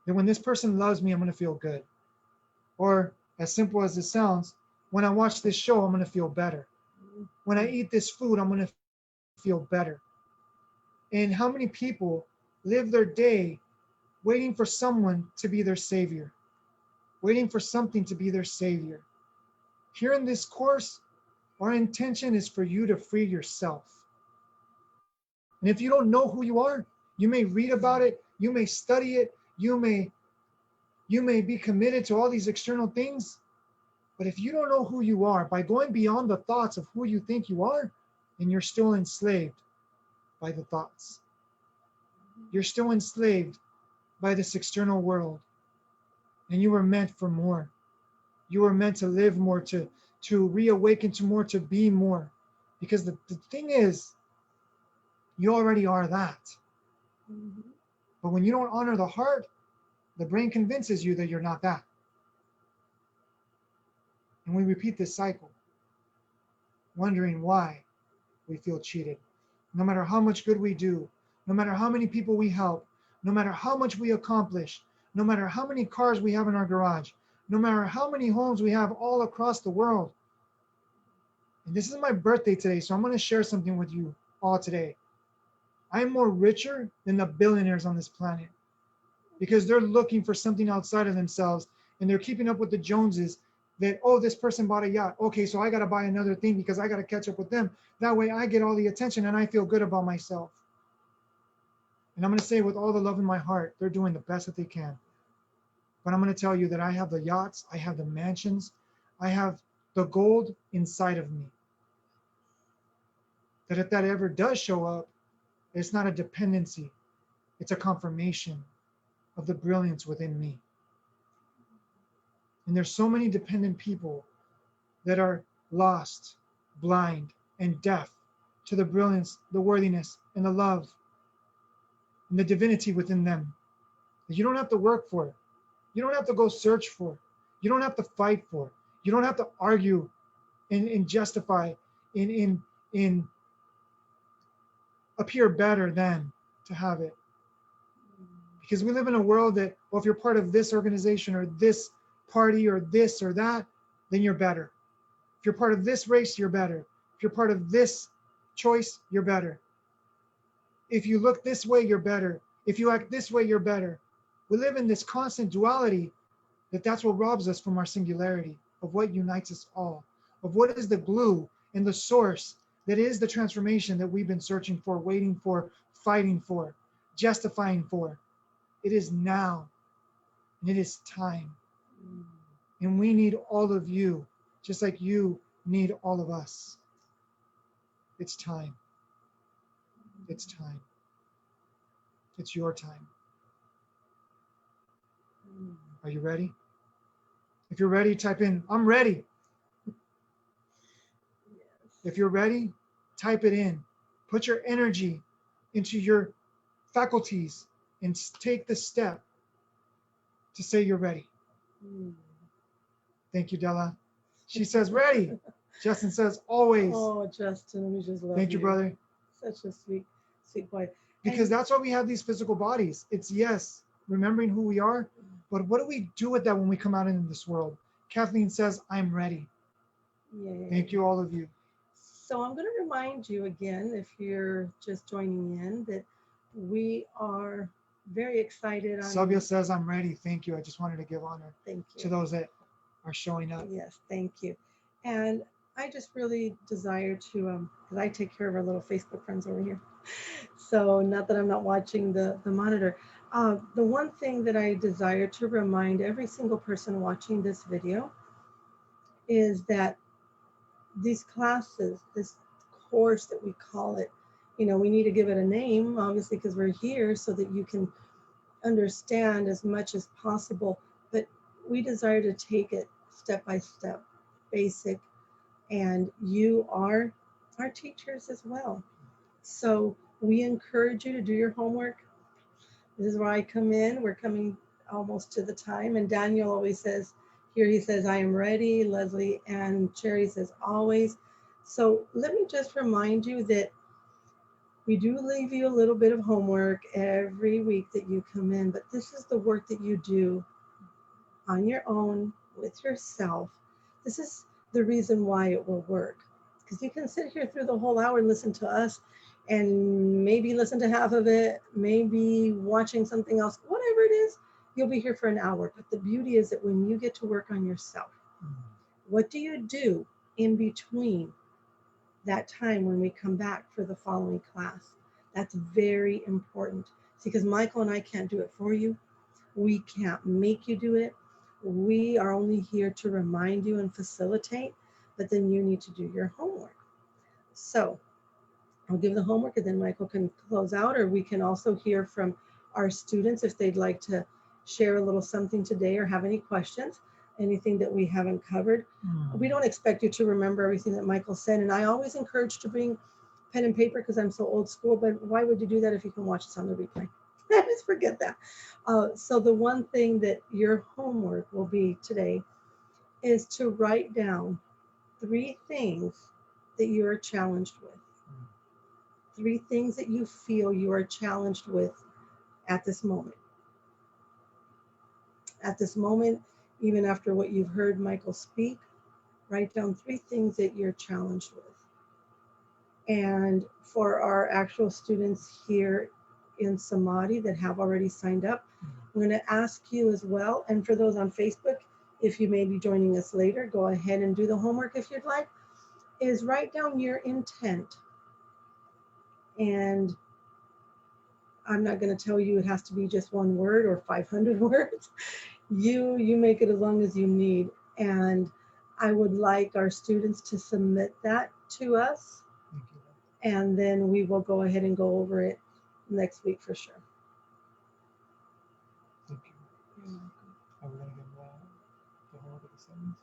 That when this person loves me, I'm going to feel good. Or as simple as it sounds, when I watch this show, I'm going to feel better. When I eat this food, I'm going to feel better. And how many people live their day waiting for someone to be their savior, waiting for something to be their savior? Here in this course, our intention is for you to free yourself. And if you don't know who you are, you may read about it, you may study it, you may be committed to all these external things. But if you don't know who you are, by going beyond the thoughts of who you think you are, then you're still enslaved by the thoughts. You're still enslaved by this external world. And you were meant for more. You were meant to live more, to reawaken to more, to be more. Because the thing is, you already are that. But when you don't honor the heart, the brain convinces you that you're not that. And we repeat this cycle, wondering why we feel cheated. No matter how much good we do, no matter how many people we help, no matter how much we accomplish, no matter how many cars we have in our garage, no matter how many homes we have all across the world. And this is my birthday today, so I'm going to share something with you all today. I'm more richer than the billionaires on this planet because they're looking for something outside of themselves and they're keeping up with the Joneses that, oh, this person bought a yacht. Okay, so I got to buy another thing because I got to catch up with them. That way I get all the attention and I feel good about myself. And I'm going to say with all the love in my heart, they're doing the best that they can. But I'm going to tell you that I have the yachts, I have the mansions, I have the gold inside of me. That if that ever does show up, it's not a dependency, it's a confirmation of the brilliance within me. And there's so many dependent people that are lost, blind, and deaf to the brilliance, the worthiness, and the love, and the divinity within them. That you don't have to work for it. You don't have to go search for it. You don't have to fight for it. You don't have to argue and justify in appear better than to have it. Because we live in a world that, well, if you're part of this organization or this party or this or that, then you're better. If you're part of this race, you're better. If you're part of this choice, you're better. If you look this way, you're better. If you act this way, you're better. We live in this constant duality that's what robs us from our singularity, of what unites us all, of what is the glue and the source that is the transformation that we've been searching for, waiting for, fighting for, justifying for. It is now, and it is time. And we need all of you, just like you need all of us. It's time. It's time. It's your time. Are you ready? If you're ready, type in, I'm ready. If you're ready, type it in. Put your energy into your faculties and take the step to say you're ready. Thank you, Della. She says ready. Justin says always. Oh, Justin, we just love you. Thank you, brother. Such a sweet boy. Because that's why we have these physical bodies. It's yes, remembering who we are, but what do we do with that when we come out into this world? Kathleen says, I'm ready. Yay. Thank you, all of you. So I'm going to remind you again, if you're just joining in, that we are very excited. Sylvia says, I'm ready. Thank you. I just wanted to give honor to those that are showing up. Yes, thank you. And I just really desire to, because I take care of our little Facebook friends over here. So not that I'm not watching the monitor. The one thing that I desire to remind every single person watching this video is that these classes, this course that we call it, we need to give it a name, obviously, because we're here so that you can understand as much as possible. But we desire to take it step by step, basic, and you are our teachers as well. So we encourage you to do your homework. This is where I come in. We're coming almost to the time. And Daniel always says, here he says, I am ready. Leslie and Cherry says, always. So let me just remind you that we do leave you a little bit of homework every week that you come in, but this is the work that you do on your own with yourself. This is the reason why it will work. Because you can sit here through the whole hour and listen to us and maybe listen to half of it, maybe watching something else, whatever it is, you'll be here for an hour. But the beauty is that when you get to work on yourself, what do you do in between that time when we come back for the following class? That's very important. See, because Michael and I can't do it for you. We can't make you do it. We are only here to remind you and facilitate, but then you need to do your homework. So I'll give the homework and then Michael can close out, or we can also hear from our students if they'd like to share a little something today or have any questions, anything that we haven't covered. We don't expect you to remember everything that Michael said, and I always encourage to bring pen and paper because I'm so old school, but why would you do that if you can watch this on the replay? I just forget that. So the one thing that your homework will be today is to write down 3 things that you are challenged with. 3 things that you feel you are challenged with at this moment. At this moment, even after what you've heard Michael speak, write down 3 things that you're challenged with. And for our actual students here in Samadhi that have already signed up, I'm going to ask you as well, and for those on Facebook, if you may be joining us later, go ahead and do the homework if you'd like, is write down your intent. And I'm not going to tell you it has to be just 1 word or 500 words. You make it as long as you need. And I would like our students to submit that to us. And then we will go ahead and go over it next week for sure. Thank you. Are we going to give the homework at the sentence?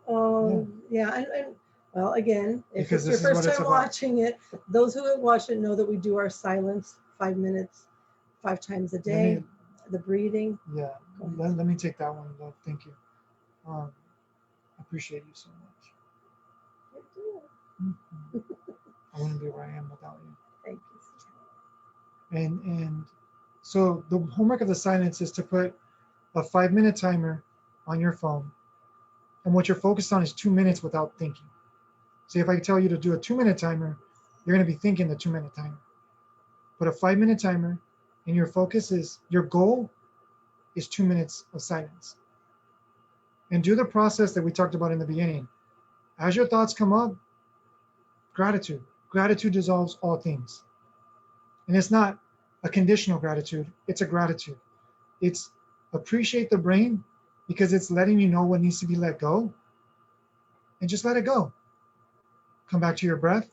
Oh, yeah. And well, again, if Because it's your this is first what time it's watching it, those who have watched it know that we do our silence 5 minutes, 5 times a day, the breathing. Yeah, let me take that one, love. Thank you. I appreciate you so much. I wouldn't be where I am without you. Thank you. And so the homework of the silence is to put a 5-minute timer on your phone And what you're focused on is 2 minutes without thinking. See, if I tell you to do a 2-minute timer, you're going to be thinking the 2-minute timer. But a 5-minute timer, and your focus is, your goal is 2 minutes of silence. And do the process that we talked about in the beginning. As your thoughts come up, gratitude. Gratitude dissolves all things. And it's not a conditional gratitude, it's a gratitude. It's appreciate the brain because it's letting you know what needs to be let go, and just let it go. Come back to your breath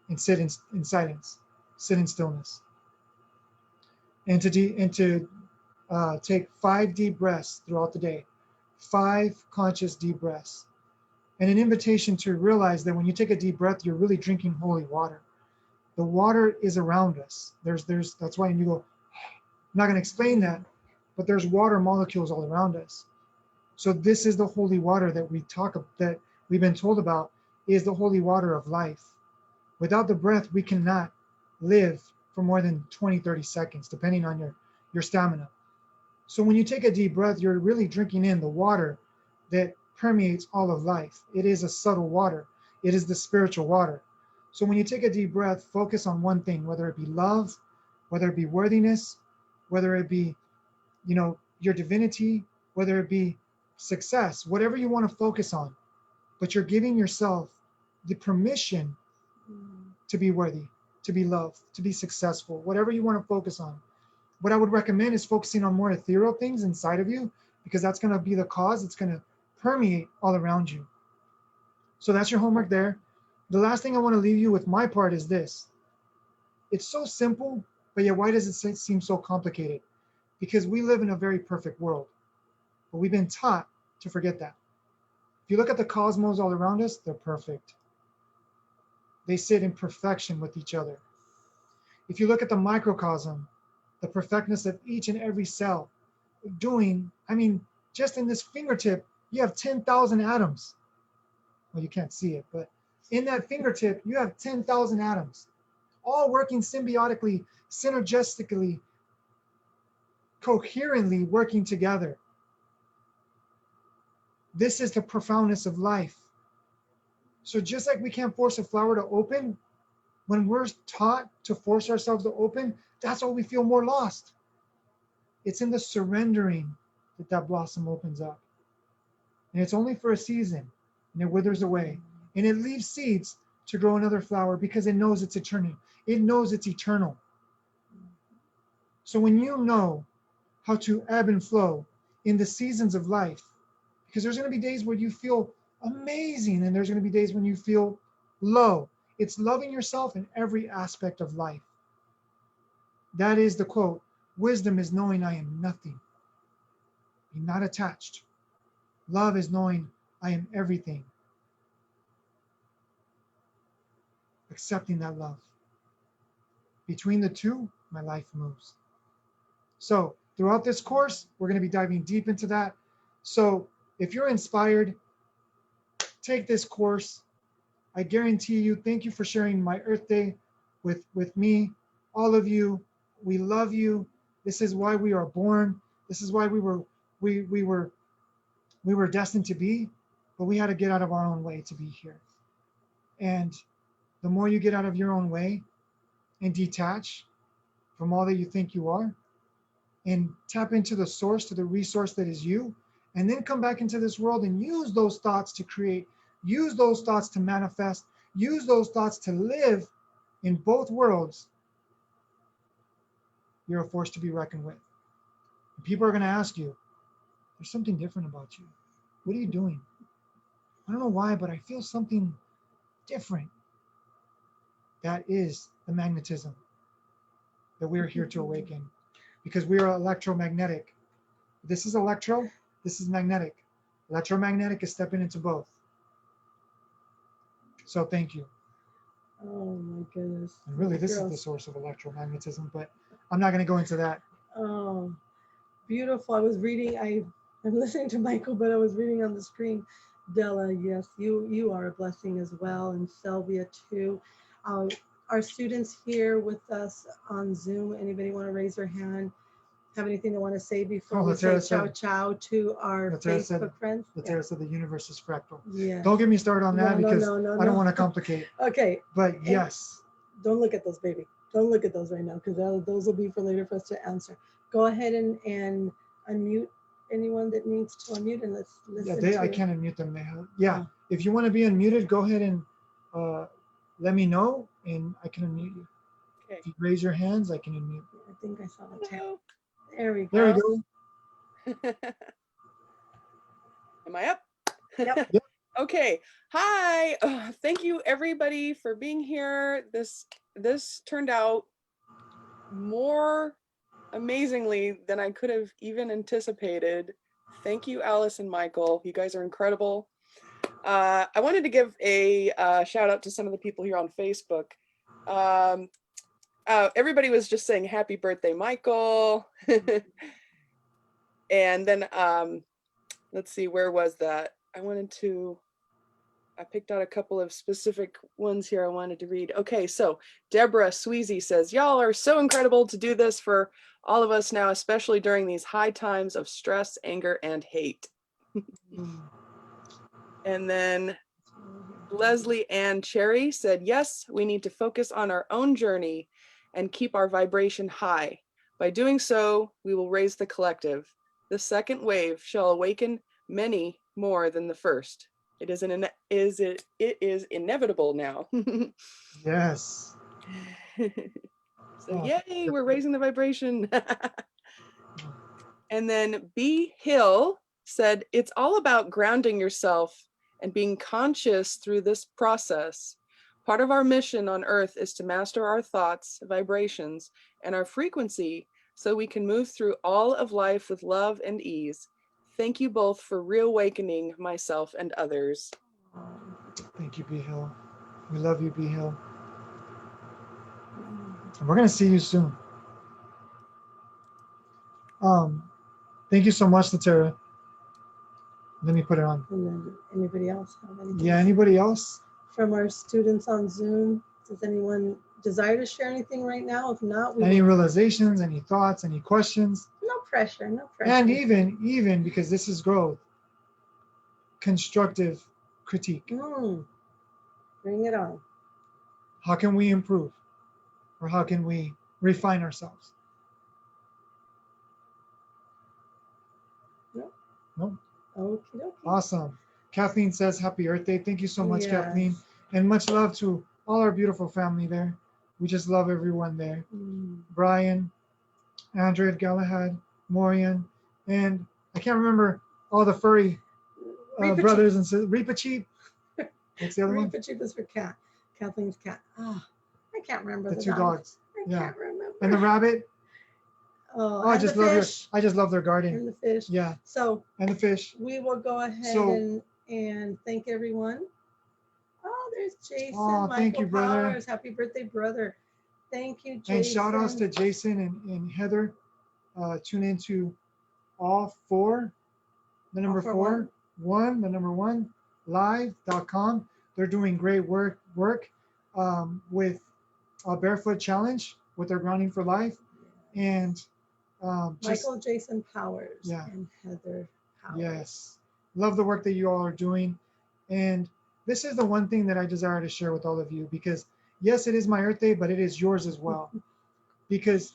and sit in silence, sit in stillness. And to take 5 deep breaths throughout the day, 5 conscious deep breaths. And an invitation to realize that when you take a deep breath, you're really drinking holy water. The water is around us. That's why when you go, I'm not going to explain that, but there's water molecules all around us. So this is the holy water that that we've been told about, is the holy water of life. Without the breath, we cannot live for more than 20, 30 seconds, depending on your stamina. So when you take a deep breath, you're really drinking in the water that permeates all of life. It is a subtle water. It is the spiritual water. So when you take a deep breath, focus on one thing, whether it be love, whether it be worthiness, whether it be, your divinity, whether it be success, whatever you want to focus on. But you're giving yourself the permission to be worthy, to be loved, to be successful, whatever you want to focus on. What I would recommend is focusing on more ethereal things inside of you, because that's going to be the cause. It's going to permeate all around you. So that's your homework there. The last thing I want to leave you with my part is this. It's so simple, but yet why does it seem so complicated? Because we live in a very perfect world, but we've been taught to forget that. If you look at the cosmos all around us, they're perfect. They sit in perfection with each other. If you look at the microcosm, the perfectness of each and every cell, just in this fingertip, you have 10,000 atoms. Well, you can't see it, but in that fingertip, you have 10,000 atoms, all working symbiotically, synergistically, coherently working together. This is the profoundness of life. So just like we can't force a flower to open, when we're taught to force ourselves to open, that's why we feel more lost. It's in the surrendering that blossom opens up. And it's only for a season, and it withers away. And it leaves seeds to grow another flower because it knows it's eternal. It knows it's eternal. So when you know how to ebb and flow in the seasons of life, because there's going to be days where you feel amazing, and there's going to be days when you feel low. It's loving yourself in every aspect of life. That is the quote. Wisdom is knowing I am nothing. Be not attached. Love is knowing I am everything. Accepting that love. Between the two, my life moves. So throughout this course, we're going to be diving deep into that. So if you're inspired, take this course. I guarantee you, thank you for sharing my Earth Day with me. All of you, we love you. This is why we are born. This is why we were destined to be, but we had to get out of our own way to be here. And the more you get out of your own way and detach from all that you think you are, and tap into the source, to the resource that is you, and then come back into this world and use those thoughts to create, use those thoughts to manifest, use those thoughts to live in both worlds, you're a force to be reckoned with. And people are going to ask you, there's something different about you. What are you doing? I don't know why, but I feel something different. That is the magnetism that we're here to awaken, because we are electromagnetic. This is electro, this is magnetic. Electromagnetic is stepping into both. So thank you. Oh my goodness. And really, this is the source of electromagnetism, but I'm not going to go into that. Oh, beautiful. I was reading, I'm listening to Michael, but I was reading on the screen. Della, yes, you are a blessing as well, and Sylvia too. Our students here with us on Zoom, anybody want to raise their hand? have anything they want to say before Oh, we say Latera ciao said- ciao to our Latera said- Facebook friends? Latera said the universe is fractal. Yeah. Don't get me started on that No, because no, I don't want to complicate. Okay. But yes. Don't look at those, baby. Don't look at those right now because those will be for later for us to answer. Go ahead and unmute anyone that needs to unmute and let's listen. Yeah, I can't unmute them. Yeah, if you want to be unmuted, go ahead and let me know and I can unmute you. Okay. If you raise your hands, I can unmute you. I think I saw the tap. Hello. There we go. There we go. Am I up? Yep. Yep. Okay. Hi. Thank you everybody for being here. This turned out more amazingly than I could have even anticipated. Thank you, Alice and Michael. You guys are incredible. I wanted to give a shout out to some of the people here on Facebook. Everybody was just saying happy birthday, Michael. And then let's see, where was that? I picked out a couple of specific ones here I wanted to read. Okay, so Deborah Sweezy says, y'all are so incredible to do this for all of us now, especially during these high times of stress, anger, and hate. And then Leslie Ann Cherry said, yes, we need to focus on our own journey and keep our vibration high. By doing so, we will raise the collective. The second wave shall awaken many more than the first. It is inevitable now. Yes. So yay, we're raising the vibration. And then B Hill said, it's all about grounding yourself and being conscious through this process. Part of our mission on Earth is to master our thoughts, vibrations, and our frequency so we can move through all of life with love and ease. Thank you both for reawakening myself and others. Thank you, B Hill. We love you, B Hill. And we're going to see you soon. Thank you so much, Latera. Let me put it on. And then anybody else have anything? Yeah, anybody else? From our students on Zoom, does anyone desire to share anything right now? If not, Any realizations, any thoughts, any questions? No pressure, no pressure. And even because this is growth, constructive critique. Bring it on. How can we improve? Or how can we refine ourselves? No? Okie dokie. Awesome. Kathleen says, happy Earth Day. Thank you so much, Yes. Kathleen. And much love to all our beautiful family there. We just love everyone there. Brian, Andrea Galahad, Morian, and I can't remember all the furry brothers and sisters. Reepacheep. What's the other one? Reepacheep is for cat. Kathleen's cat. I can't remember The two dogs. I can't remember. And the rabbit. Oh, I just love their garden. And the fish. Yeah. So. And the fish. We will go ahead and thank everyone. Oh, there's Jason. Oh, thank you, brother. Powers. Happy birthday, brother. Thank you, Jason. And shout outs to Jason and Heather. Tune into all four, the number four, the number one, live.com. They're doing great work with Barefoot Challenge with their Grounding for Life. And Michael Jason Powers and Heather Powers. Yes. Love the work that you all are doing. And this is the one thing that I desire to share with all of you, because yes, it is my Earth Day, but it is yours as well. Because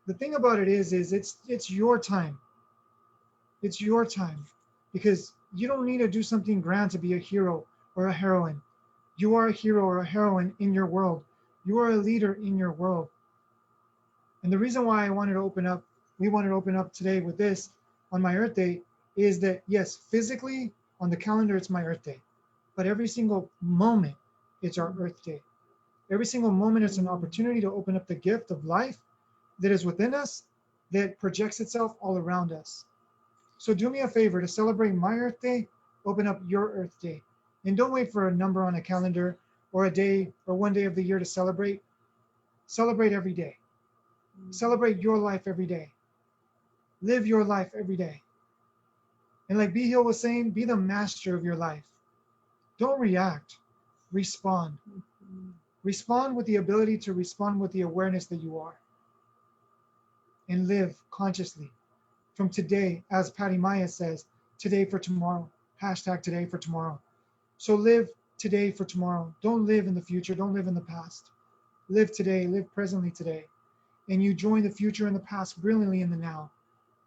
the thing about it is it's your time. It's your time, because you don't need to do something grand to be a hero or a heroine. You are a hero or a heroine in your world. You are a leader in your world. And the reason why we wanted to open up today with this on my Earth Day is that, yes, physically on the calendar, it's my Earth Day, but every single moment, it's our Earth Day. Every single moment, it's an opportunity to open up the gift of life that is within us, that projects itself all around us. So do me a favor, to celebrate my Earth Day, open up your Earth Day. And don't wait for a number on a calendar or a day or one day of the year to celebrate. Celebrate every day. Celebrate your life every day. Live your life every day. And like B Hill was saying, be the master of your life. Don't react, respond. Respond with the ability to respond with the awareness that you are. and live consciously from today, as Patty Maya says, today for tomorrow, hashtag today for tomorrow. So live today for tomorrow. Don't live in the future. Don't live in the past. Live today, live presently today. And you join the future and the past brilliantly in the now.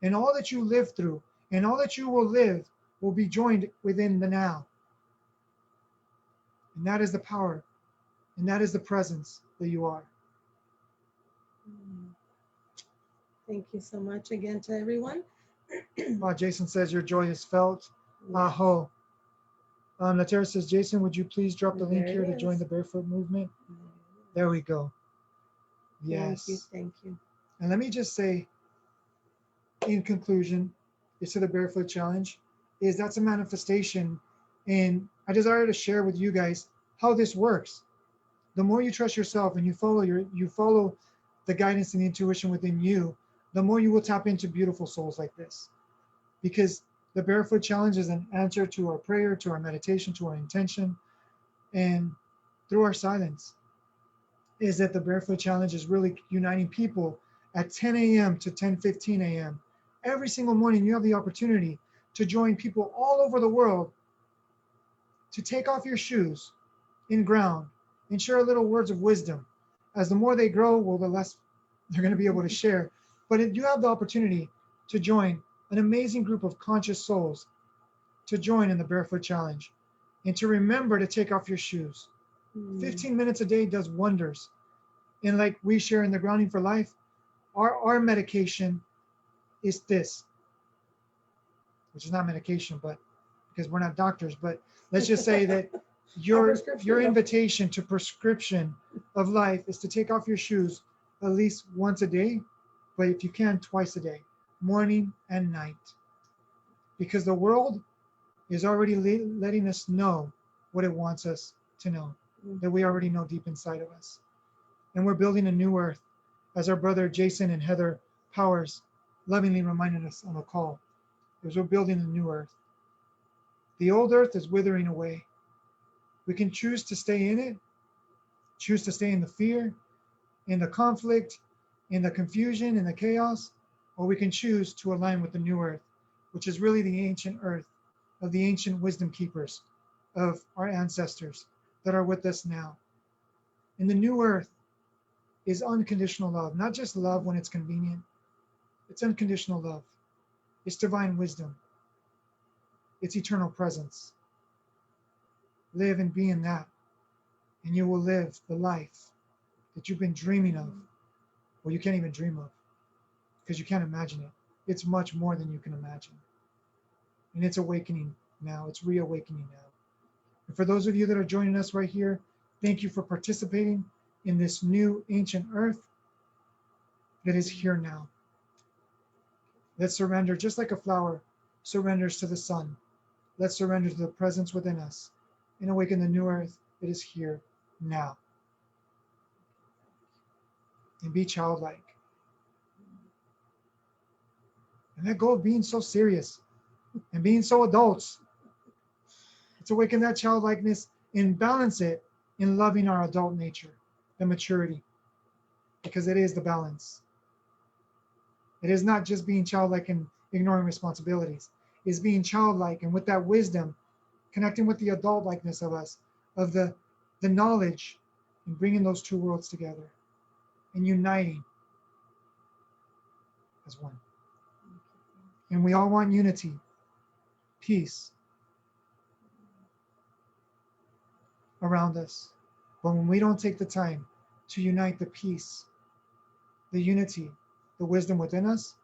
And all that you live through and all that you will live will be joined within the now. And that is the power. And that is the presence that you are. Thank you so much again to everyone. Jason says your joy is felt. Aho. Natera says, Jason, would you please drop the link There here it to join is. the Barefoot movement? There we go. Yes. Thank you. And let me just say, in conclusion, is to the Barefoot Challenge, is that's a manifestation. And I desire to share with you guys how this works. The more you trust yourself and you follow the guidance and the intuition within you, the more you will tap into beautiful souls like this. Because the Barefoot Challenge is an answer to our prayer, to our meditation, to our intention, and through our silence. Is that the Barefoot Challenge is really uniting people at 10 a.m. to 10:15 a.m. Every single morning, you have the opportunity to join people all over the world to take off your shoes in ground and share little words of wisdom. As the more they grow, well, the less they're going to be able to share. But you have the opportunity to join an amazing group of conscious souls to join in the Barefoot Challenge and to remember to take off your shoes. 15 minutes a day does wonders. And like we share in the Grounding for Life, our medication is this, which is not medication, but because we're not doctors, but let's just say that your invitation to prescription of life is to take off your shoes at least once a day, but if you can, twice a day, morning and night. Because the world is already letting us know what it wants us to know, that we already know deep inside of us. And we're building a new earth, as our brother Jason and Heather Powers lovingly reminded us on the call, as we're building a new earth. The old earth is withering away. We can choose to stay in it, choose to stay in the fear, in the conflict, in the confusion, in the chaos, or we can choose to align with the new earth, which is really the ancient earth of the ancient wisdom keepers of our ancestors that are with us now. And the new earth is unconditional love, not just love when it's convenient. It's unconditional love. It's divine wisdom. It's eternal presence. Live and be in that, and you will live the life that you've been dreaming of, or you can't even dream of, because you can't imagine it. It's much more than you can imagine. And it's awakening now. It's reawakening now. And for those of you that are joining us right here, thank you for participating in this new ancient earth that is here now. Let's surrender, just like a flower surrenders to the sun. Let's surrender to the presence within us and awaken the new earth that is here now. And be childlike. And let go of being so serious and being so adults. Let's awaken that childlikeness and balance it in loving our adult nature, the maturity, because it is the balance. It is not just being childlike and ignoring responsibilities. It's being childlike and with that wisdom, connecting with the adult likeness of us, of the knowledge, and bringing those two worlds together and uniting as one. And we all want unity, peace around us. But when we don't take the time to unite the peace, the unity, the wisdom within us,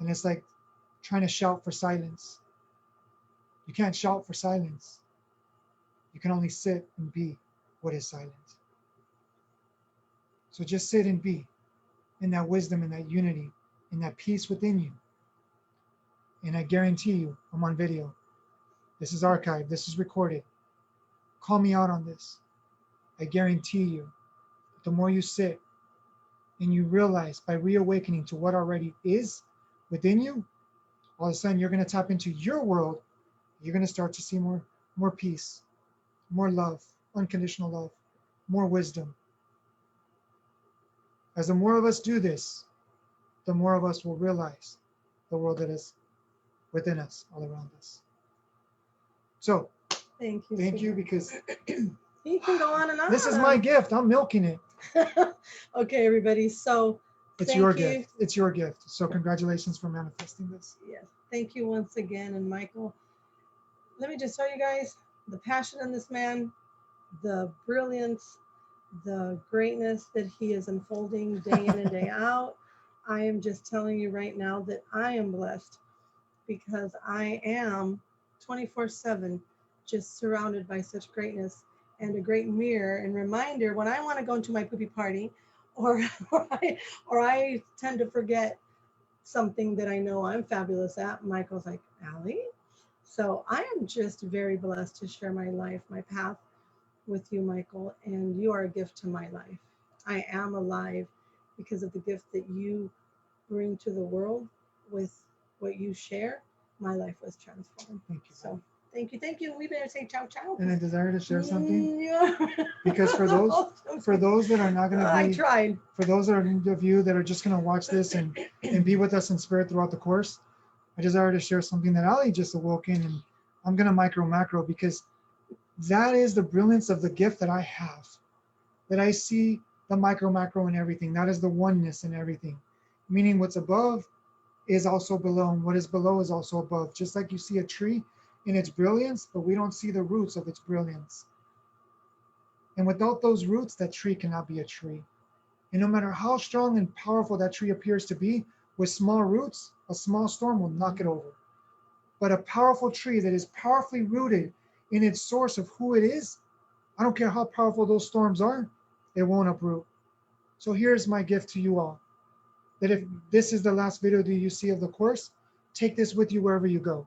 and it's like trying to shout for silence. You can't shout for silence. You can only sit and be what is silent. So just sit and be in that wisdom, in that unity, in that peace within you. And I guarantee you, I'm on video. This is archived. This is recorded. Call me out on this. I guarantee you, the more you sit and you realize by reawakening to what already is within you, all of a sudden you're going to tap into your world. You're going to start to see more peace, more love, unconditional love, more wisdom. As the more of us do this, the more of us will realize the world that is within us, all around us. So, Thank you. thank you, because You can go on and on. this is my gift. I'm milking it. Okay, everybody. So It's your gift. It's your gift. So congratulations for manifesting this. Yes. Thank you once again. And Michael, let me just tell you guys the passion in this man, the brilliance, the greatness that he is unfolding day in and day out. I am just telling you right now that I am blessed because I am 24/7 just surrounded by such greatness and a great mirror and reminder when I want to go into my poopy party or I tend to forget something that I know I'm fabulous at. Michael's like, Allie? So I am just very blessed to share my life, my path with you, Michael, and you are a gift to my life. I am alive because of the gift that you bring to the world with what you share. My life was transformed. Thank you. So thank you. We better say ciao ciao. And I desire to share something. Yeah. Because for those that are not going to be, I tried. For those of you that are just going to watch this and be with us in spirit throughout the course, I desire to share something that Ali just awoke in, and I'm going to micro macro, because that is the brilliance of the gift that I have, that I see the micro macro in everything. That is the oneness in everything, meaning what's above is also below, and what is below is also above. Just like you see a tree in its brilliance, but we don't see the roots of its brilliance. And without those roots, that tree cannot be a tree. And no matter how strong and powerful that tree appears to be, with small roots, a small storm will knock it over. But a powerful tree that is powerfully rooted in its source of who it is, I don't care how powerful those storms are, it won't uproot. So here's my gift to you all, that if this is the last video that you see of the course, take this with you wherever you go.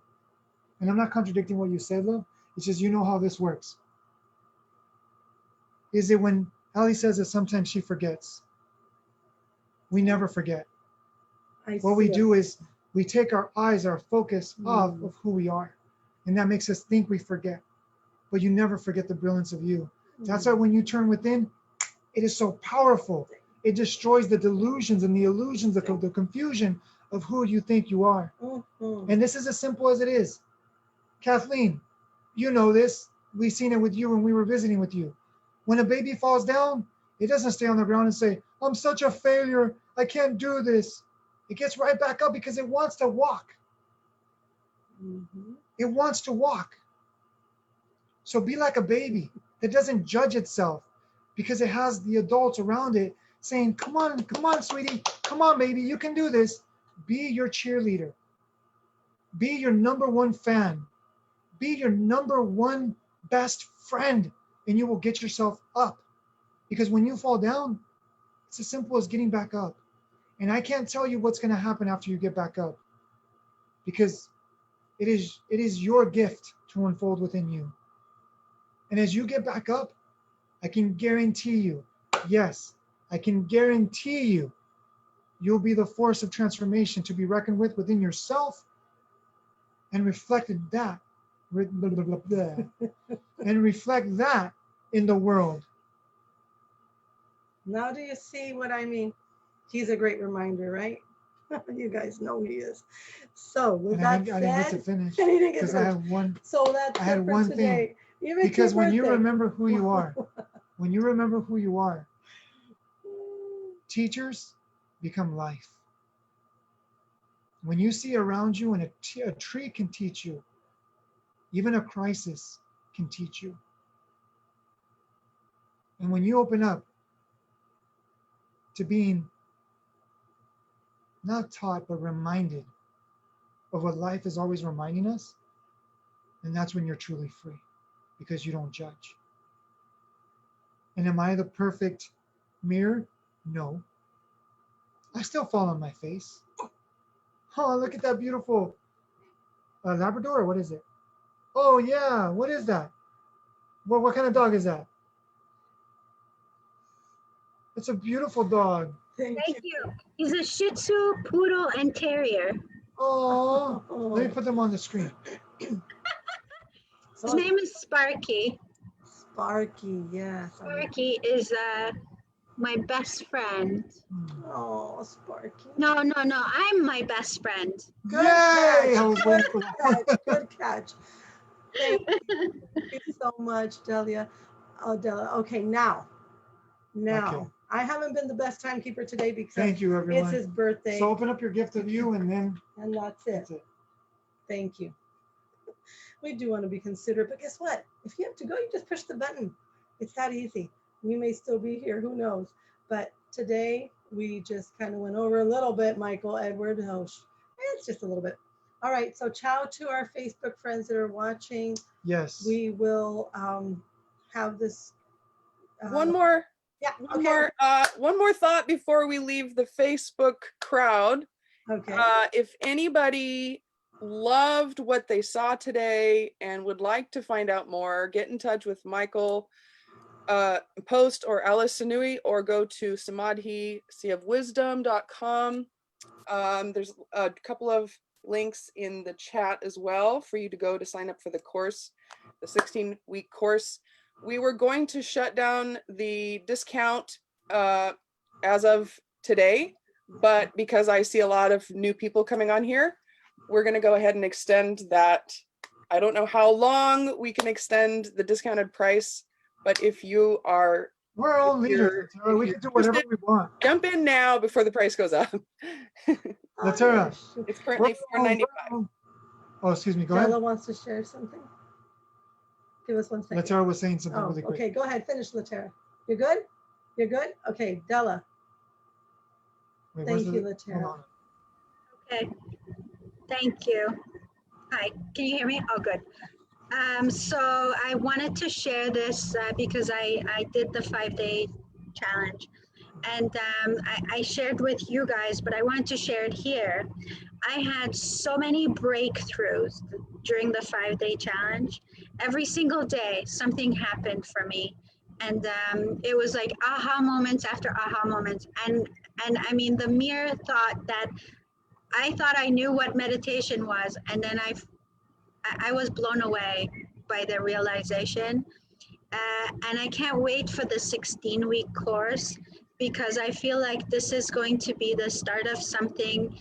And I'm not contradicting what you said, love. It's just, you know how this works. Is it when Ali says that sometimes she forgets? We never forget. What we do is we take our eyes, our focus off of who we are. And that makes us think we forget. But you never forget the brilliance of you. That's why when you turn within, it is so powerful. It destroys the delusions and the illusions, the confusion of who you think you are. And this is as simple as it is. Kathleen, you know this. We've seen it with you when we were visiting with you. When a baby falls down, it doesn't stay on the ground and say, I'm such a failure. I can't do this. It gets right back up because it wants to walk. It wants to walk. So be like a baby that doesn't judge itself because it has the adults around it saying, come on, sweetie. Come on, baby. You can do this. Be your cheerleader. Be your number one fan. Be your number one best friend, and you will get yourself up. Because when you fall down, it's as simple as getting back up. And I can't tell you what's going to happen after you get back up, because it is your gift to unfold within you. And as you get back up, I can guarantee you, yes, I can guarantee you, you'll be the force of transformation to be reckoned with within yourself, and reflected that, and reflect that in the world. Now do you see what I mean? He's a great reminder, right? You guys know he is. So with that said, I didn't get to finish because I have one. So that's I had one today. thing. Because when you remember who you are, teachers become life. When you see around you, and a tree can teach you, even a crisis can teach you. And when you open up to being not taught, but reminded of what life is always reminding us, and that's when you're truly free, because you don't judge. And am I the perfect mirror? No. I still fall on my face. Oh, look at that beautiful Labrador. What is it? Oh, yeah. What is that? What kind of dog is that? It's a beautiful dog. Thank you. He's a Shih Tzu, Poodle, and Terrier. Oh, let me put them on the screen. His name is Sparky. Sparky, yeah. Sparky is my best friend. Oh, Sparky. No, I'm my best friend. Good Yay! catch. I was waiting for that. Good catch. Thank you so much, Delia. Oh, Delia. Okay, now. Okay. I haven't been the best timekeeper today because Thank you, it's everyone. his birthday. So open up your gift of you, and then And that's it. that's it. Thank you. We do want to be considerate, but guess what? If you have to go, you just push the button. It's that easy. We may still be here, who knows? But today we just kind of went over a little bit, Michael, Edward, it's just a little bit. All right, so ciao to our Facebook friends that are watching. Yes. We will have this. One more thought before we leave the Facebook crowd. Okay. If anybody loved what they saw today and would like to find out more, get in touch with Michael Post or Alice Sanui, or go to Samadhi, seaofwisdom.com. There's a couple of links in the chat as well for you to go to sign up for the course, the 16-week course. We were going to shut down the discount as of today, but because I see a lot of new people coming on here, we're going to go ahead and extend that. I don't know how long we can extend the discounted price, but if you are, We're all leaders. We can do whatever we want. jump in now before the price goes up. Latera. It's currently $4.95. Oh, excuse me. Go Della ahead. wants to share something. Give us 1 second. Latera was saying something Oh, really quick. okay, go ahead. Finish, Latera. You're good? You're good? Okay, Della. Wait, Thank where's you, the- Latera. hold on. Okay. Thank you. Hi, can you hear me? Oh, good. So I wanted to share this because I did the 5-day challenge, and I shared with you guys, but I wanted to share it here. I had so many breakthroughs during the 5-day challenge. Every single day, something happened for me. And it was like aha moments after aha moments. And I mean, the mere thought that I thought I knew what meditation was, and then I was blown away by the realization. And I can't wait for the 16-week course, because I feel like this is going to be the start of something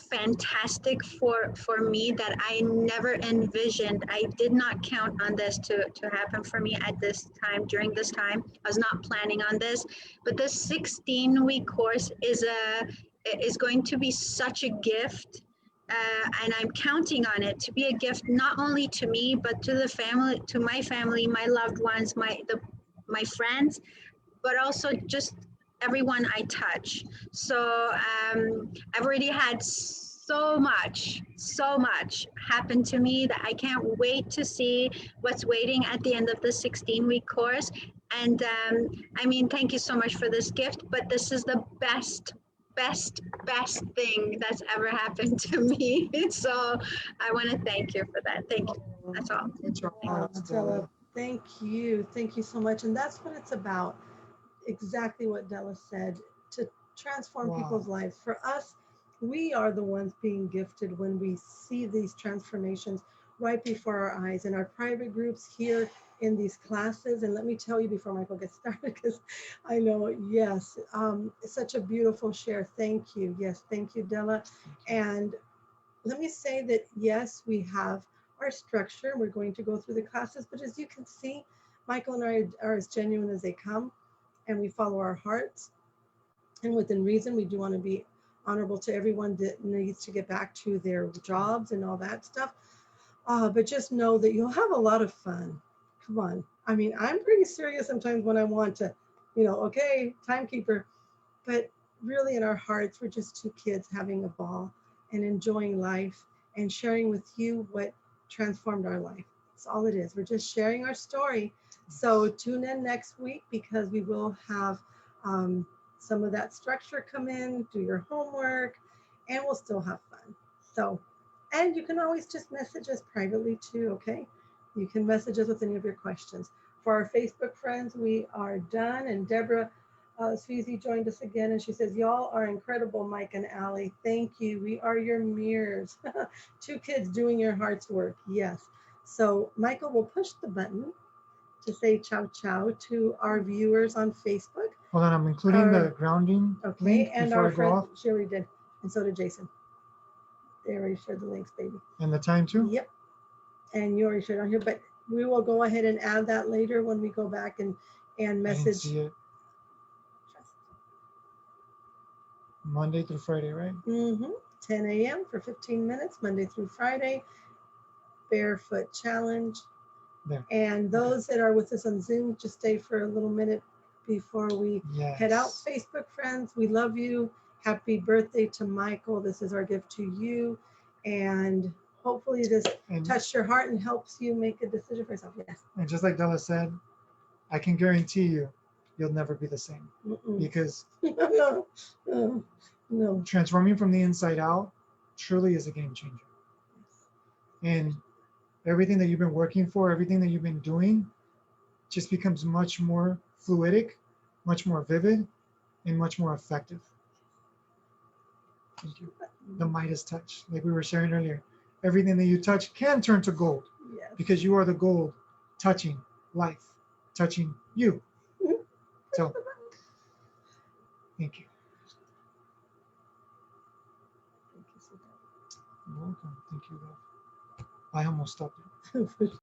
fantastic for me that I never envisioned. I did not count on this to happen for me at this time, during this time. I was not planning on this, but this 16-week course is going to be such a gift. And I'm counting on it to be a gift, not only to me, but to the family, to my family, my loved ones, my friends, but also just everyone I touch. So I've already had so much happen to me that I can't wait to see what's waiting at the end of the 16-week course. And I mean, thank you so much for this gift, but this is the best thing that's ever happened to me. So I want to thank you for that. Thank you. That's all. Della, thank you so much. And that's what it's about. Exactly what Della said, to transform people's lives. For us, we are the ones being gifted when we see these transformations right before our eyes in our private groups here in these classes. And let me tell you before Michael gets started, because I know, yes, it's such a beautiful share. Thank you. Yes, thank you, Della. And let me say that, yes, we have our structure. We're going to go through the classes, but as you can see, Michael and I are as genuine as they come, and we follow our hearts. And within reason, we do want to be honorable to everyone that needs to get back to their jobs and all that stuff. But just know that you'll have a lot of fun. Come on. I mean, I'm pretty serious sometimes when I want to, okay, timekeeper. But really in our hearts, we're just two kids having a ball and enjoying life and sharing with you what transformed our life. That's all it is. We're just sharing our story. So tune in next week, because we will have some of that structure come in, do your homework, and we'll still have fun. So, and you can always just message us privately too, okay? You can message us with any of your questions. For our Facebook friends, we are done. And Deborah Sweezy joined us again, and she says, y'all are incredible, Mike and Allie. Thank you. We are your mirrors. Two kids doing your heart's work. Yes. So Michael will push the button to say ciao ciao to our viewers on Facebook. Hold on, I'm including the grounding Okay, link and before our I go friend, off. she already did, and so did Jason. They already shared the links, baby. And the time too? Yep. And you already shared on here, but we will go ahead and add that later when we go back and I didn't message. see it. Monday through Friday, right? 10 a.m. for 15 minutes, Monday through Friday. Barefoot challenge. There. And those that are with us on Zoom, just stay for a little minute before we head out. Facebook friends, we love you. Happy birthday to Michael. This is our gift to you. And hopefully this touched your heart and helps you make a decision for yourself. Yes. And just like Della said, I can guarantee you'll never be the same. Because no. Transforming from the inside out truly is a game changer. And everything that you've been working for, everything that you've been doing just becomes much more fluidic, much more vivid, and much more effective. Thank you. The Midas touch, like we were sharing earlier. Everything that you touch can turn to gold. Yes. Because you are the gold touching life, touching you. So, thank you. You're welcome. Thank you, love. I almost stopped it.